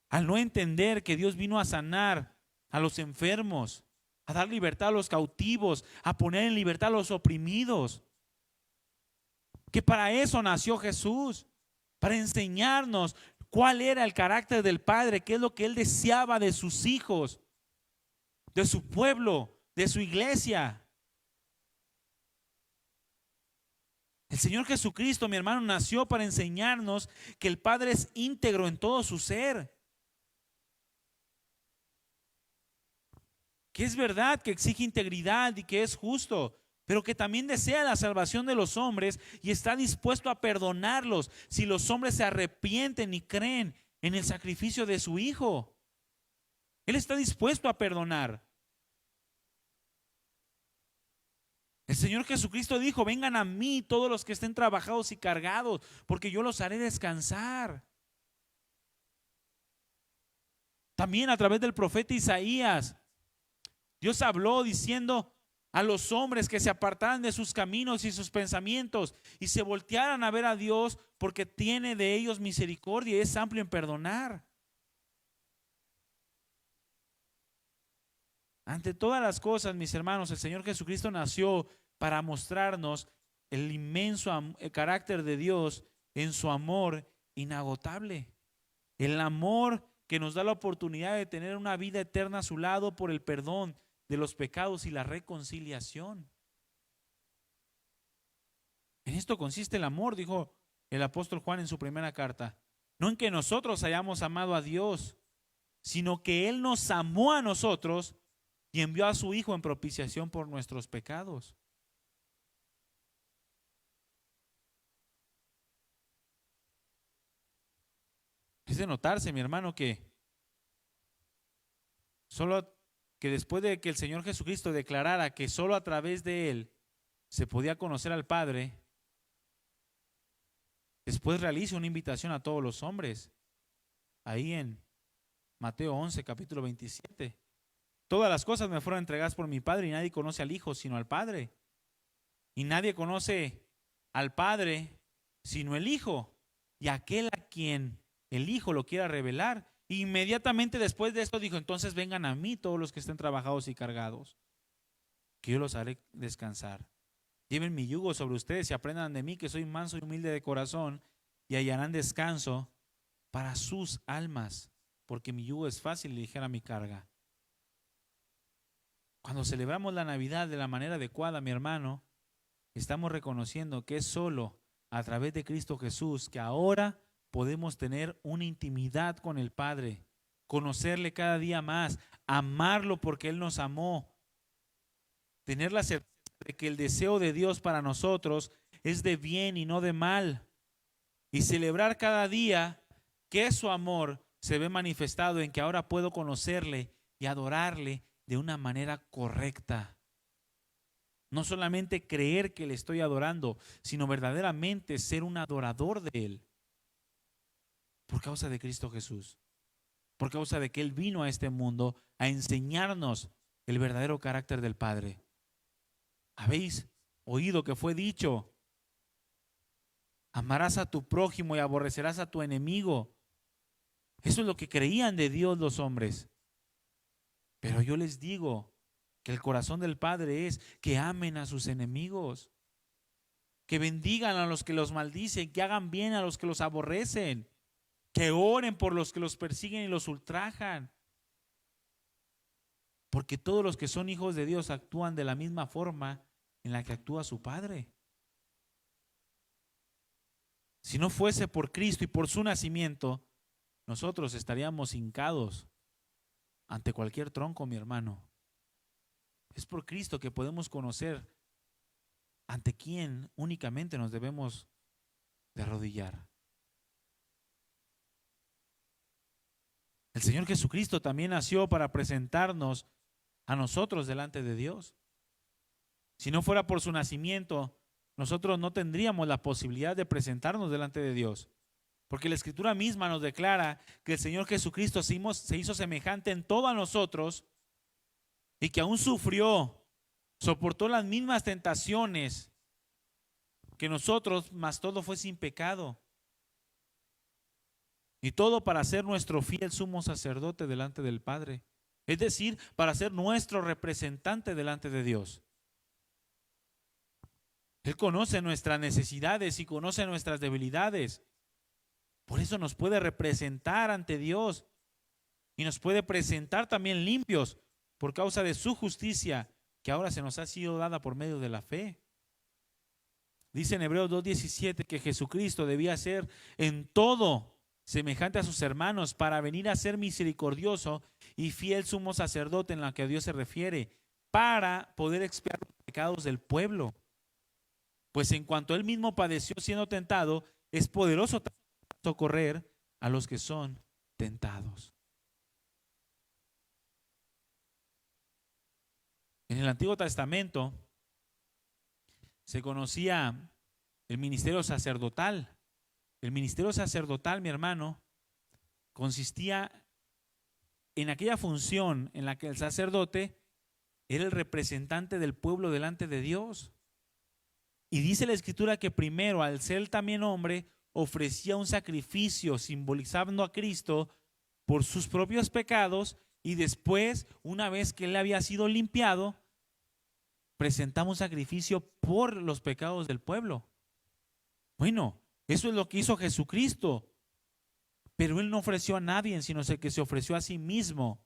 al no entender que Dios vino a sanar a los enfermos, a dar libertad a los cautivos, a poner en libertad a los oprimidos? Que para eso nació Jesús, para enseñarnos cuál era el carácter del Padre, qué es lo que Él deseaba de sus hijos, de su pueblo, de su iglesia. El Señor Jesucristo, mi hermano, nació para enseñarnos que el Padre es íntegro en todo su ser. Que es verdad que exige integridad y que es justo, pero que también desea la salvación de los hombres y está dispuesto a perdonarlos si los hombres se arrepienten y creen en el sacrificio de su Hijo. Él está dispuesto a perdonar. El Señor Jesucristo dijo: vengan a mí todos los que estén trabajados y cargados, porque yo los haré descansar. También a través del profeta Isaías, Dios habló diciendo a los hombres que se apartaran de sus caminos y sus pensamientos y se voltearan a ver a Dios, porque tiene de ellos misericordia y es amplio en perdonar. Ante todas las cosas, mis hermanos, el Señor Jesucristo nació para mostrarnos el inmenso carácter de Dios en su amor inagotable. El amor que nos da la oportunidad de tener una vida eterna a su lado por el perdón de los pecados y la reconciliación. En esto consiste el amor, dijo el apóstol Juan en su primera carta. No en que nosotros hayamos amado a Dios, sino que Él nos amó a nosotros y envió a su Hijo en propiciación por nuestros pecados. Es de notarse, mi hermano, que después de que el Señor Jesucristo declarara que solo a través de Él se podía conocer al Padre, después realiza una invitación a todos los hombres. Ahí en Mateo 11, capítulo 27. Todas las cosas me fueron entregadas por mi Padre y nadie conoce al Hijo sino al Padre. Y nadie conoce al Padre sino el Hijo y aquel a quien el Hijo lo quiera revelar. Inmediatamente después de esto dijo: entonces vengan a mí todos los que estén trabajados y cargados, que yo los haré descansar. Lleven mi yugo sobre ustedes y aprendan de mí, que soy manso y humilde de corazón, y hallarán descanso para sus almas, porque mi yugo es fácil y ligera mi carga. Cuando celebramos la Navidad de la manera adecuada, mi hermano, estamos reconociendo que es solo a través de Cristo Jesús que ahora podemos tener una intimidad con el Padre, conocerle cada día más, amarlo porque Él nos amó, tener la certeza de que el deseo de Dios para nosotros es de bien y no de mal, y celebrar cada día que su amor se ve manifestado en que ahora puedo conocerle y adorarle de una manera correcta. No solamente creer que le estoy adorando, sino verdaderamente ser un adorador de Él. Por causa de Cristo Jesús. Por causa de que Él vino a este mundo a enseñarnos el verdadero carácter del Padre. Habéis oído que fue dicho: amarás a tu prójimo y aborrecerás a tu enemigo. Eso es lo que creían de Dios los hombres. Pero yo les digo que el corazón del Padre es que amen a sus enemigos, que bendigan a los que los maldicen, que hagan bien a los que los aborrecen, que oren por los que los persiguen y los ultrajan. Porque todos los que son hijos de Dios actúan de la misma forma en la que actúa su Padre. Si no fuese por Cristo y por su nacimiento, nosotros estaríamos hincados ante cualquier tronco, mi hermano. Es por Cristo que podemos conocer ante quién únicamente nos debemos de arrodillar. El Señor Jesucristo también nació para presentarnos a nosotros delante de Dios. Si no fuera por su nacimiento, nosotros no tendríamos la posibilidad de presentarnos delante de Dios. Porque la Escritura misma nos declara que el Señor Jesucristo se hizo semejante en todo a nosotros y que aún sufrió, soportó las mismas tentaciones que nosotros, mas todo fue sin pecado. Y todo para ser nuestro fiel sumo sacerdote delante del Padre. Es decir, para ser nuestro representante delante de Dios. Él conoce nuestras necesidades y conoce nuestras debilidades. Por eso nos puede representar ante Dios y nos puede presentar también limpios por causa de su justicia, que ahora se nos ha sido dada por medio de la fe. Dice en Hebreos 2:17 que Jesucristo debía ser en todo semejante a sus hermanos para venir a ser misericordioso y fiel sumo sacerdote en la que a Dios se refiere, para poder expiar los pecados del pueblo. Pues en cuanto él mismo padeció siendo tentado, es poderoso para socorrer a los que son tentados. En el Antiguo Testamento se conocía el ministerio sacerdotal. El ministerio sacerdotal, mi hermano, consistía en aquella función en la que el sacerdote era el representante del pueblo delante de Dios. Y dice la Escritura que primero, al ser también hombre, ofrecía un sacrificio simbolizando a Cristo por sus propios pecados, y después, una vez que él había sido limpiado, presentaba un sacrificio por los pecados del pueblo. Bueno, eso es lo que hizo Jesucristo, pero él no ofreció a nadie, sino que se ofreció a sí mismo,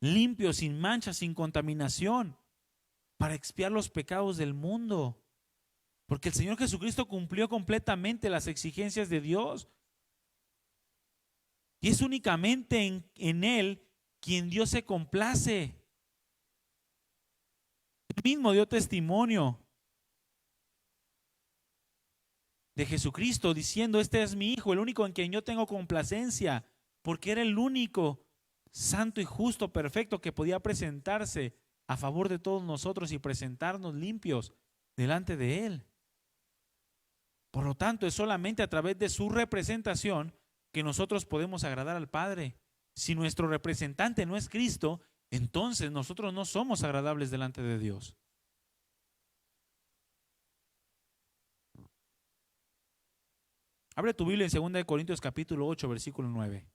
limpio, sin mancha, sin contaminación, para expiar los pecados del mundo. Porque el Señor Jesucristo cumplió completamente las exigencias de Dios. Y es únicamente en Él quien Dios se complace. Él mismo dio testimonio de Jesucristo diciendo: este es mi Hijo, el único en quien yo tengo complacencia, porque era el único santo y justo, perfecto, que podía presentarse a favor de todos nosotros y presentarnos limpios delante de Él. Por lo tanto, es solamente a través de su representación que nosotros podemos agradar al Padre. Si nuestro representante no es Cristo, entonces nosotros no somos agradables delante de Dios. Abre tu Biblia en 2 Corintios capítulo 8, versículo 9.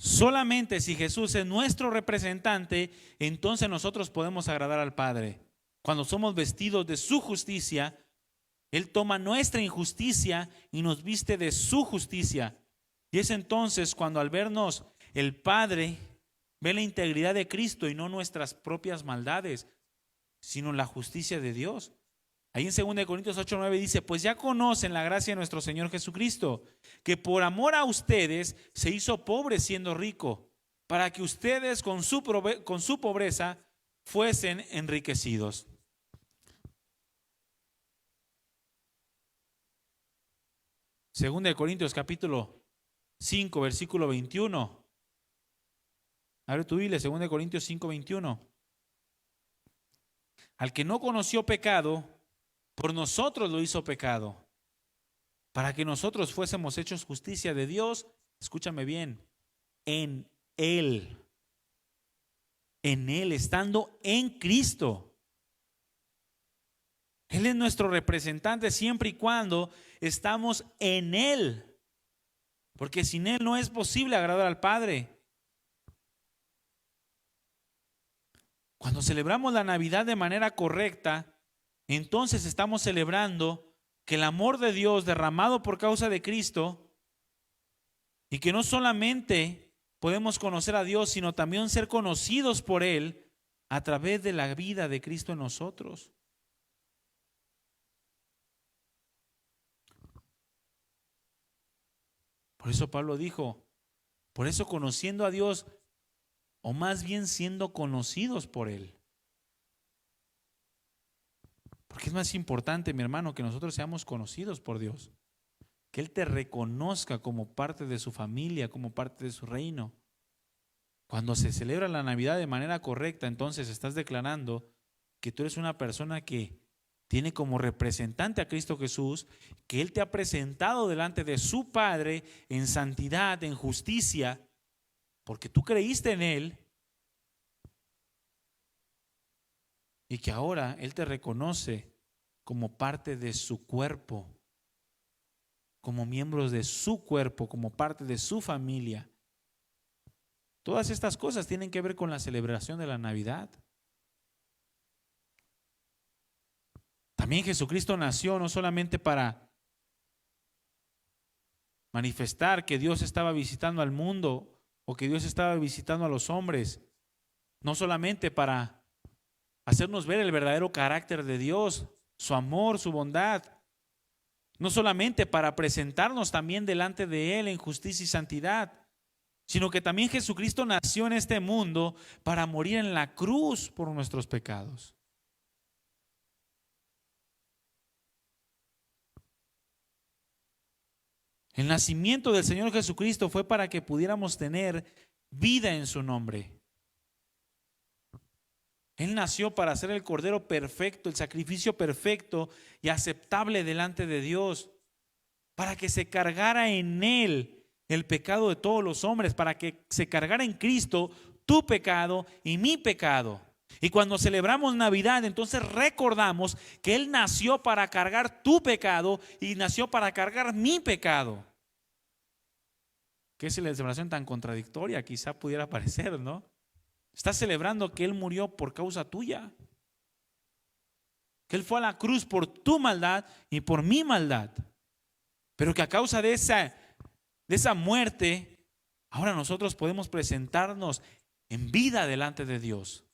Solamente si Jesús es nuestro representante, entonces nosotros podemos agradar al Padre. Cuando somos vestidos de su justicia, Él toma nuestra injusticia y nos viste de su justicia. Y es entonces cuando al vernos el Padre ve la integridad de Cristo y no nuestras propias maldades, sino la justicia de Dios. Ahí en 2 Corintios 8:9 dice: pues ya conocen la gracia de nuestro Señor Jesucristo, que por amor a ustedes se hizo pobre siendo rico, para que ustedes con su pobreza fuesen enriquecidos. Segunda de Corintios capítulo 5, versículo 21. Abre tu Biblia, 2 de Corintios 5, 21. al que no conoció pecado, por nosotros lo hizo pecado, para que nosotros fuésemos hechos justicia de Dios. Escúchame bien, en Él, estando en Cristo. Él es nuestro representante siempre y cuando estamos en Él, porque sin Él no es posible agradar al Padre. Cuando celebramos la Navidad de manera correcta, entonces estamos celebrando que el amor de Dios derramado por causa de Cristo, y que no solamente podemos conocer a Dios, sino también ser conocidos por Él a través de la vida de Cristo en nosotros. Por eso Pablo dijo, por eso conociendo a Dios, o más bien siendo conocidos por Él. Porque es más importante, mi hermano, que nosotros seamos conocidos por Dios, que Él te reconozca como parte de su familia, como parte de su reino. Cuando se celebra la Navidad de manera correcta, entonces estás declarando que tú eres una persona que tiene como representante a Cristo Jesús, que Él te ha presentado delante de su Padre en santidad, en justicia, porque tú creíste en Él, y que ahora Él te reconoce como parte de su cuerpo, como miembros de su cuerpo, como parte de su familia. Todas estas cosas tienen que ver con la celebración de la Navidad. También Jesucristo nació no solamente para manifestar que Dios estaba visitando al mundo o que Dios estaba visitando a los hombres, no solamente para hacernos ver el verdadero carácter de Dios, su amor, su bondad, no solamente para presentarnos también delante de Él en justicia y santidad, sino que también Jesucristo nació en este mundo para morir en la cruz por nuestros pecados. El nacimiento del Señor Jesucristo fue para que pudiéramos tener vida en su nombre. Él nació para ser el Cordero perfecto, el sacrificio perfecto y aceptable delante de Dios, para que se cargara en Él el pecado de todos los hombres, para que se cargara en Cristo tu pecado y mi pecado. Y cuando celebramos Navidad, entonces recordamos que Él nació para cargar tu pecado y nació para cargar mi pecado. Qué celebración tan contradictoria quizá pudiera parecer, ¿no? Estás celebrando que Él murió por causa tuya, que Él fue a la cruz por tu maldad y por mi maldad, pero que a causa de esa muerte, ahora nosotros podemos presentarnos en vida delante de Dios,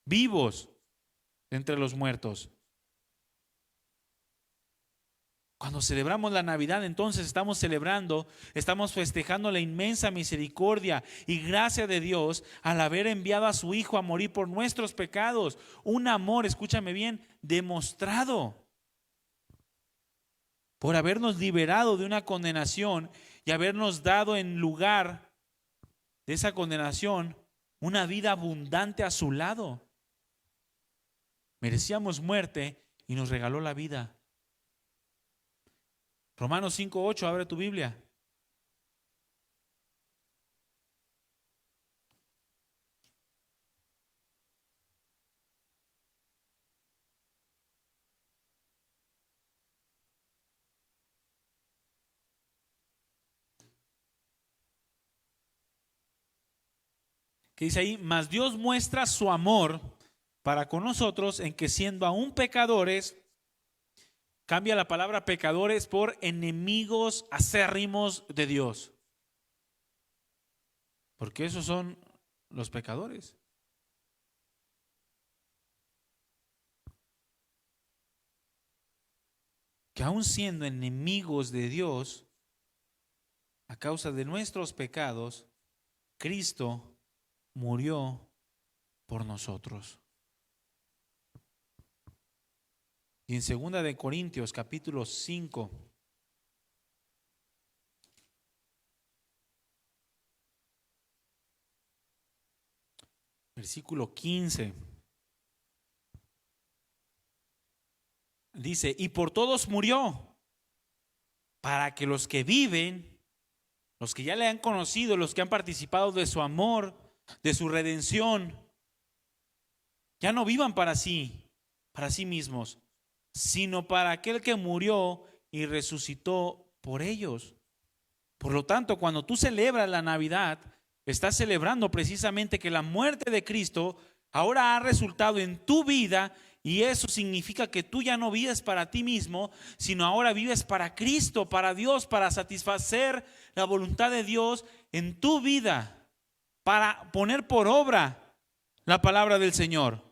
vivos entre los muertos. Cuando celebramos la Navidad, entonces estamos festejando la inmensa misericordia y gracia de Dios al haber enviado a su Hijo a morir por nuestros pecados. Un amor, escúchame bien, demostrado por habernos liberado de una condenación y habernos dado en lugar de esa condenación una vida abundante a su lado. Merecíamos muerte y nos regaló la vida. Romanos 5:8, abre tu Biblia. Que dice ahí, mas Dios muestra su amor para con nosotros en que siendo aún pecadores, cambia la palabra pecadores por enemigos acérrimos de Dios. Porque esos son los pecadores. Que aún siendo enemigos de Dios, a causa de nuestros pecados, Cristo murió por nosotros. Y en 2 de Corintios capítulo 5, versículo 15, dice, y por todos murió, para que los que viven, los que ya le han conocido, los que han participado de su amor, de su redención, ya no vivan para sí mismos, sino para aquel que murió y resucitó por ellos. Por lo tanto, cuando tú celebras la Navidad, estás celebrando precisamente que la muerte de Cristo ahora ha resultado en tu vida, y eso significa que tú ya no vives para ti mismo, sino ahora vives para Cristo, para Dios, para satisfacer la voluntad de Dios en tu vida, para poner por obra la palabra del Señor,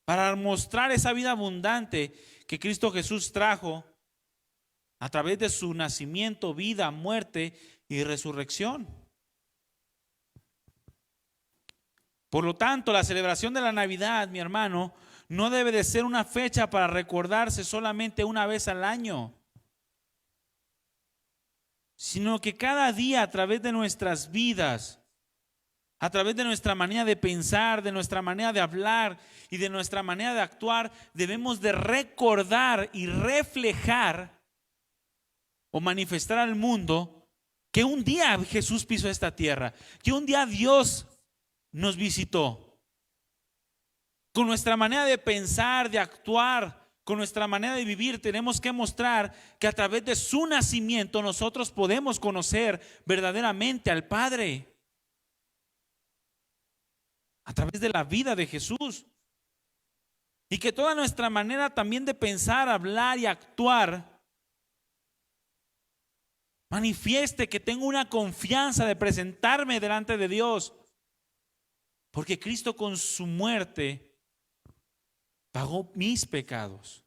para mostrar esa vida abundante que Cristo Jesús trajo a través de su nacimiento, vida, muerte y resurrección. Por lo tanto, la celebración de la Navidad, mi hermano, no debe de ser una fecha para recordarse solamente una vez al año, sino que cada día a través de nuestras vidas, a través de nuestra manera de pensar, de nuestra manera de hablar y de nuestra manera de actuar, debemos de recordar y reflejar o manifestar al mundo que un día Jesús pisó esta tierra, que un día Dios nos visitó. Con nuestra manera de pensar, de actuar, con nuestra manera de vivir, tenemos que mostrar que a través de su nacimiento nosotros podemos conocer verdaderamente al Padre. A través de la vida de Jesús. Y que toda nuestra manera también de pensar, hablar y actuar manifieste que tengo una confianza de presentarme delante de Dios. Porque Cristo con su muerte pagó mis pecados.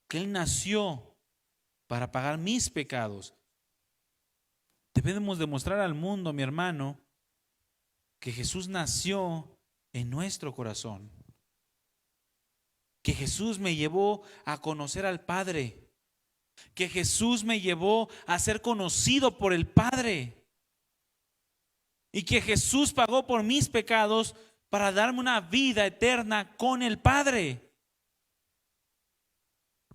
Que Él nació para pagar mis pecados. Debemos demostrar al mundo, mi hermano, que Jesús nació en nuestro corazón. Que Jesús me llevó a conocer al Padre. Que Jesús me llevó a ser conocido por el Padre. Y que Jesús pagó por mis pecados para darme una vida eterna con el Padre.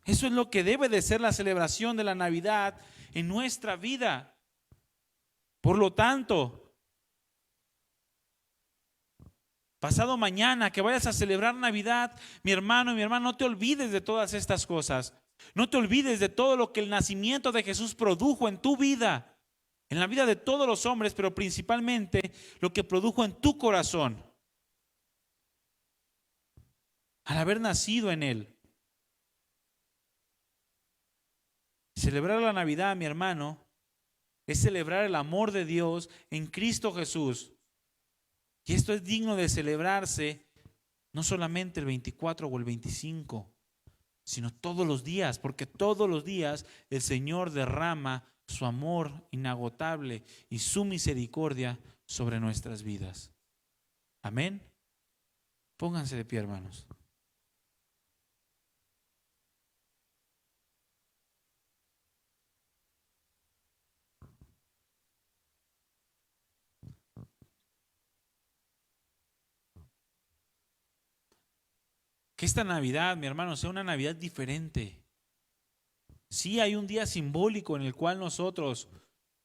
Eso es lo que debe de ser la celebración de la Navidad en nuestra vida. Por lo tanto, pasado mañana que vayas a celebrar Navidad, mi hermano, no te olvides de todas estas cosas. No te olvides de todo lo que el nacimiento de Jesús produjo en tu vida, en la vida de todos los hombres, pero principalmente lo que produjo en tu corazón al haber nacido en Él. Celebrar la Navidad, mi hermano, es celebrar el amor de Dios en Cristo Jesús. Y esto es digno de celebrarse no solamente el 24 o el 25, sino todos los días, porque todos los días el Señor derrama su amor inagotable y su misericordia sobre nuestras vidas. Amén. Pónganse de pie, hermanos. Que esta Navidad, mi hermano, sea una Navidad diferente. Sí, hay un día simbólico en el cual nosotros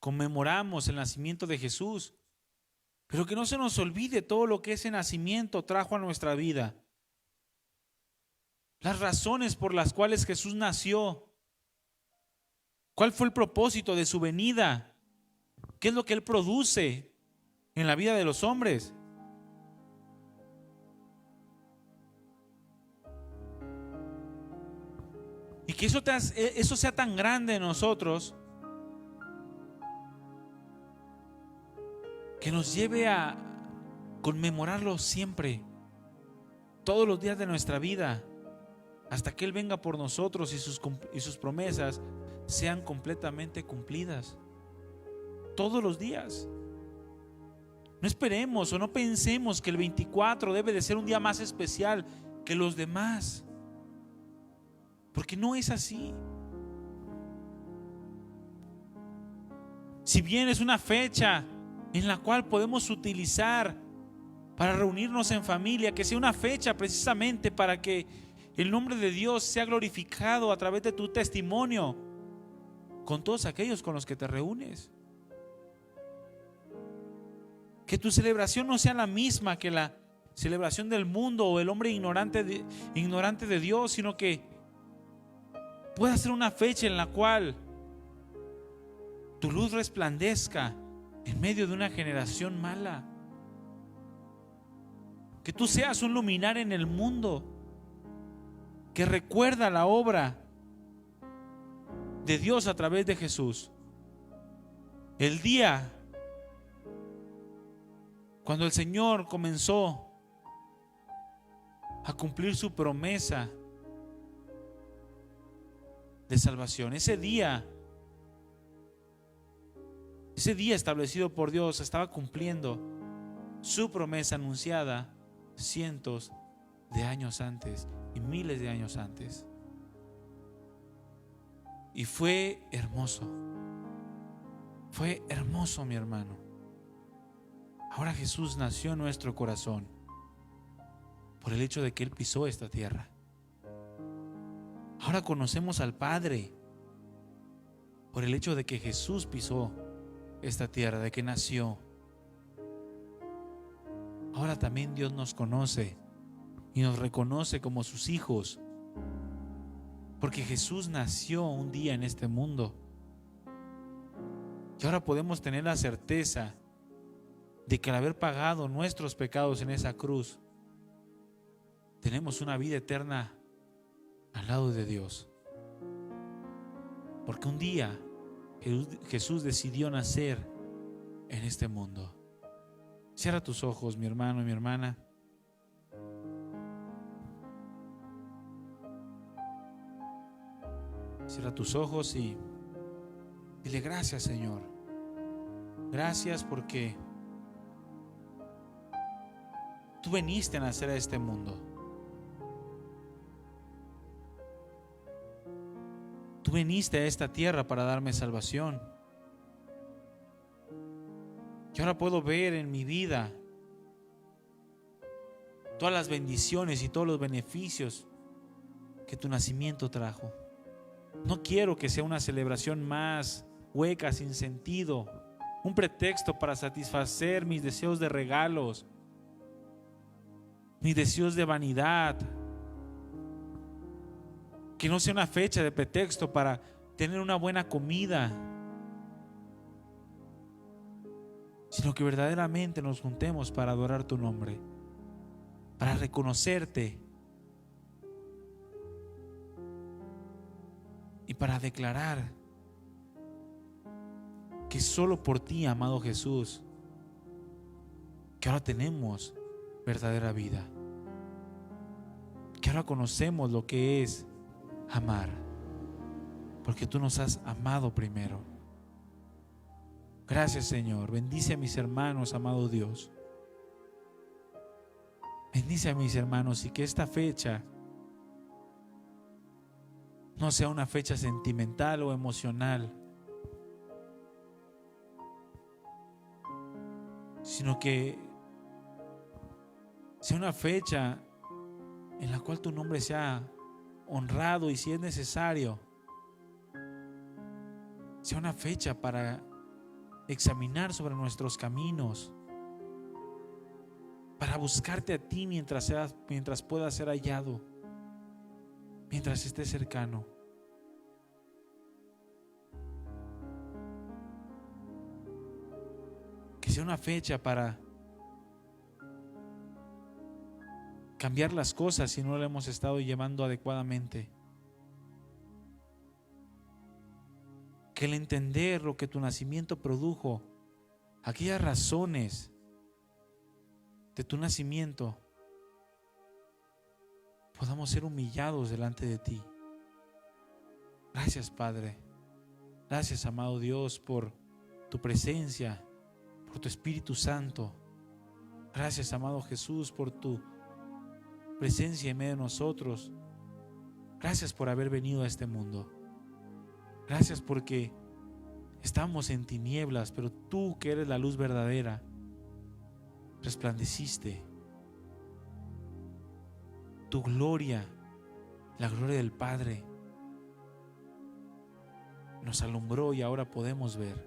conmemoramos el nacimiento de Jesús, pero que no se nos olvide todo lo que ese nacimiento trajo a nuestra vida. Las razones por las cuales Jesús nació. ¿Cuál fue el propósito de su venida? ¿Qué es lo que Él produce en la vida de los hombres? Y que eso sea tan grande en nosotros, que nos lleve a conmemorarlo siempre, todos los días de nuestra vida, hasta que Él venga por nosotros y sus promesas sean completamente cumplidas. Todos los días. No esperemos o no pensemos que el 24 debe de ser un día más especial que los demás, porque no es así. Si bien es una fecha en la cual podemos utilizar para reunirnos en familia, que sea una fecha precisamente para que el nombre de Dios sea glorificado a través de tu testimonio con todos aquellos con los que te reúnes. Que tu celebración no sea la misma que la celebración del mundo o el hombre ignorante de Dios, sino que pueda ser una fecha en la cual tu luz resplandezca en medio de una generación mala. Que tú seas un luminar en el mundo que recuerda la obra de Dios a través de Jesús. El día cuando el Señor comenzó a cumplir su promesa de salvación, ese día establecido por Dios estaba cumpliendo su promesa anunciada cientos de años antes y miles de años antes. Y fue hermoso, mi hermano. Ahora Jesús nació en nuestro corazón por el hecho de que Él pisó esta tierra. Ahora conocemos al Padre por el hecho de que Jesús pisó esta tierra, de que nació. Ahora también Dios nos conoce y nos reconoce como sus hijos, porque Jesús nació un día en este mundo. Y ahora podemos tener la certeza de que al haber pagado nuestros pecados en esa cruz, tenemos una vida eterna al lado de Dios. Porque un día Jesús decidió nacer en este mundo. Cierra tus ojos, mi hermano y mi hermana. Cierra tus ojos y dile: gracias, Señor. Gracias porque tú viniste a nacer a este mundo. Tú viniste a esta tierra para darme salvación. Y ahora puedo ver en mi vida todas las bendiciones y todos los beneficios que tu nacimiento trajo. No quiero que sea una celebración más hueca, sin sentido, un pretexto para satisfacer mis deseos de regalos, mis deseos de vanidad. Que no sea una fecha de pretexto para tener una buena comida, sino que verdaderamente nos juntemos para adorar tu nombre, para reconocerte y para declarar que solo por ti, amado Jesús, que ahora tenemos verdadera vida, que ahora conocemos lo que es amar, porque tú nos has amado primero. Gracias, Señor. Bendice a mis hermanos, amado Dios. Bendice a mis hermanos, y que esta fecha no sea una fecha sentimental o emocional, sino que sea una fecha en la cual tu nombre sea honrado, y si es necesario, sea una fecha para examinar sobre nuestros caminos, para buscarte a ti mientras pueda ser hallado, mientras esté cercano. Que sea una fecha para cambiar las cosas si no lo hemos estado llevando adecuadamente. Que el entender lo que tu nacimiento produjo, aquellas razones de tu nacimiento, podamos ser humillados delante de ti. Gracias, Padre. Gracias, amado Dios, por tu presencia, por tu Espíritu Santo. Gracias, amado Jesús, por tu presencia en medio de nosotros. Gracias por haber venido a este mundo. Gracias porque estamos en tinieblas, pero tú, que eres la luz verdadera, resplandeciste. Tu gloria La gloria del Padre nos alumbró y ahora podemos ver.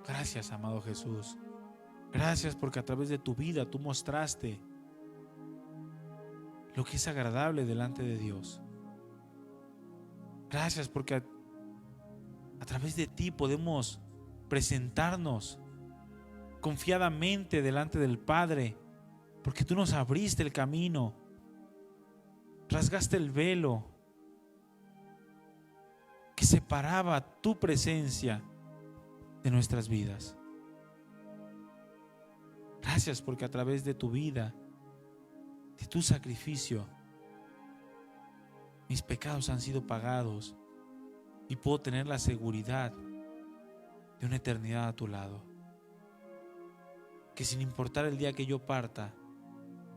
Gracias, amado Jesús. Gracias porque a través de tu vida tú mostraste lo que es agradable delante de Dios. Gracias porque a través de ti podemos presentarnos confiadamente delante del Padre, porque tú nos abriste el camino, rasgaste el velo que separaba tu presencia de nuestras vidas. Gracias porque a través de tu vida, de tu sacrificio, mis pecados han sido pagados y puedo tener la seguridad de una eternidad a tu lado. Que sin importar el día que yo parta,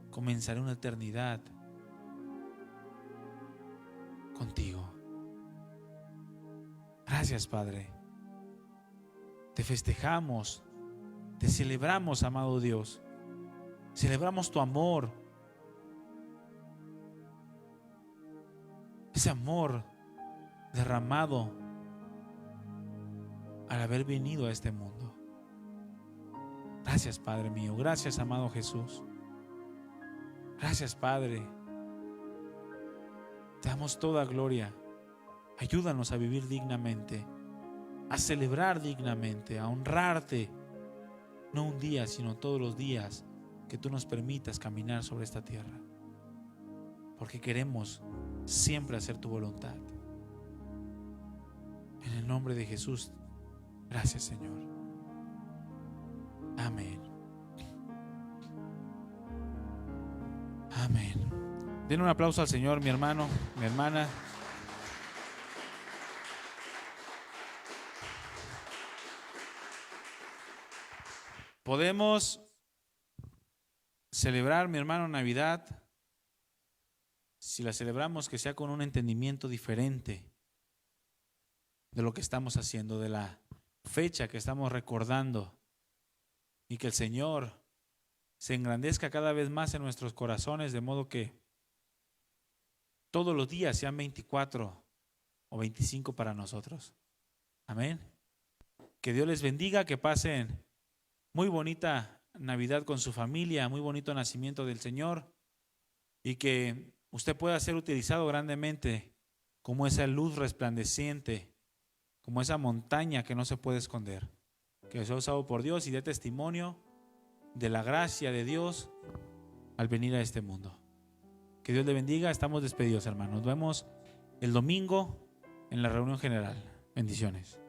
comenzaré una eternidad contigo. Gracias, Padre. Te festejamos, te celebramos, amado Dios. Celebramos tu amor. Ese amor derramado al haber venido a este mundo. Gracias, Padre mío. Gracias, amado Jesús. Gracias, Padre. Te damos toda gloria. Ayúdanos a vivir dignamente, a celebrar dignamente, a honrarte, no un día, sino todos los días que tú nos permitas caminar sobre esta tierra, porque queremos siempre hacer tu voluntad. En el nombre de Jesús, gracias, Señor. Amén. Amén. Den un aplauso al Señor, mi hermano, mi hermana. Podemos celebrar, mi hermano, Navidad. Si la celebramos, que sea con un entendimiento diferente de lo que estamos haciendo, de la fecha que estamos recordando, y que el Señor se engrandezca cada vez más en nuestros corazones, de modo que todos los días sean 24 o 25 para nosotros. Amén. Que Dios les bendiga, que pasen muy bonita Navidad con su familia, muy bonito nacimiento del Señor, y que usted pueda ser utilizado grandemente como esa luz resplandeciente, como esa montaña que no se puede esconder, que sea usado por Dios y dé testimonio de la gracia de Dios al venir a este mundo. Que Dios le bendiga. Estamos despedidos, hermanos. Nos vemos el domingo en la reunión general. Bendiciones.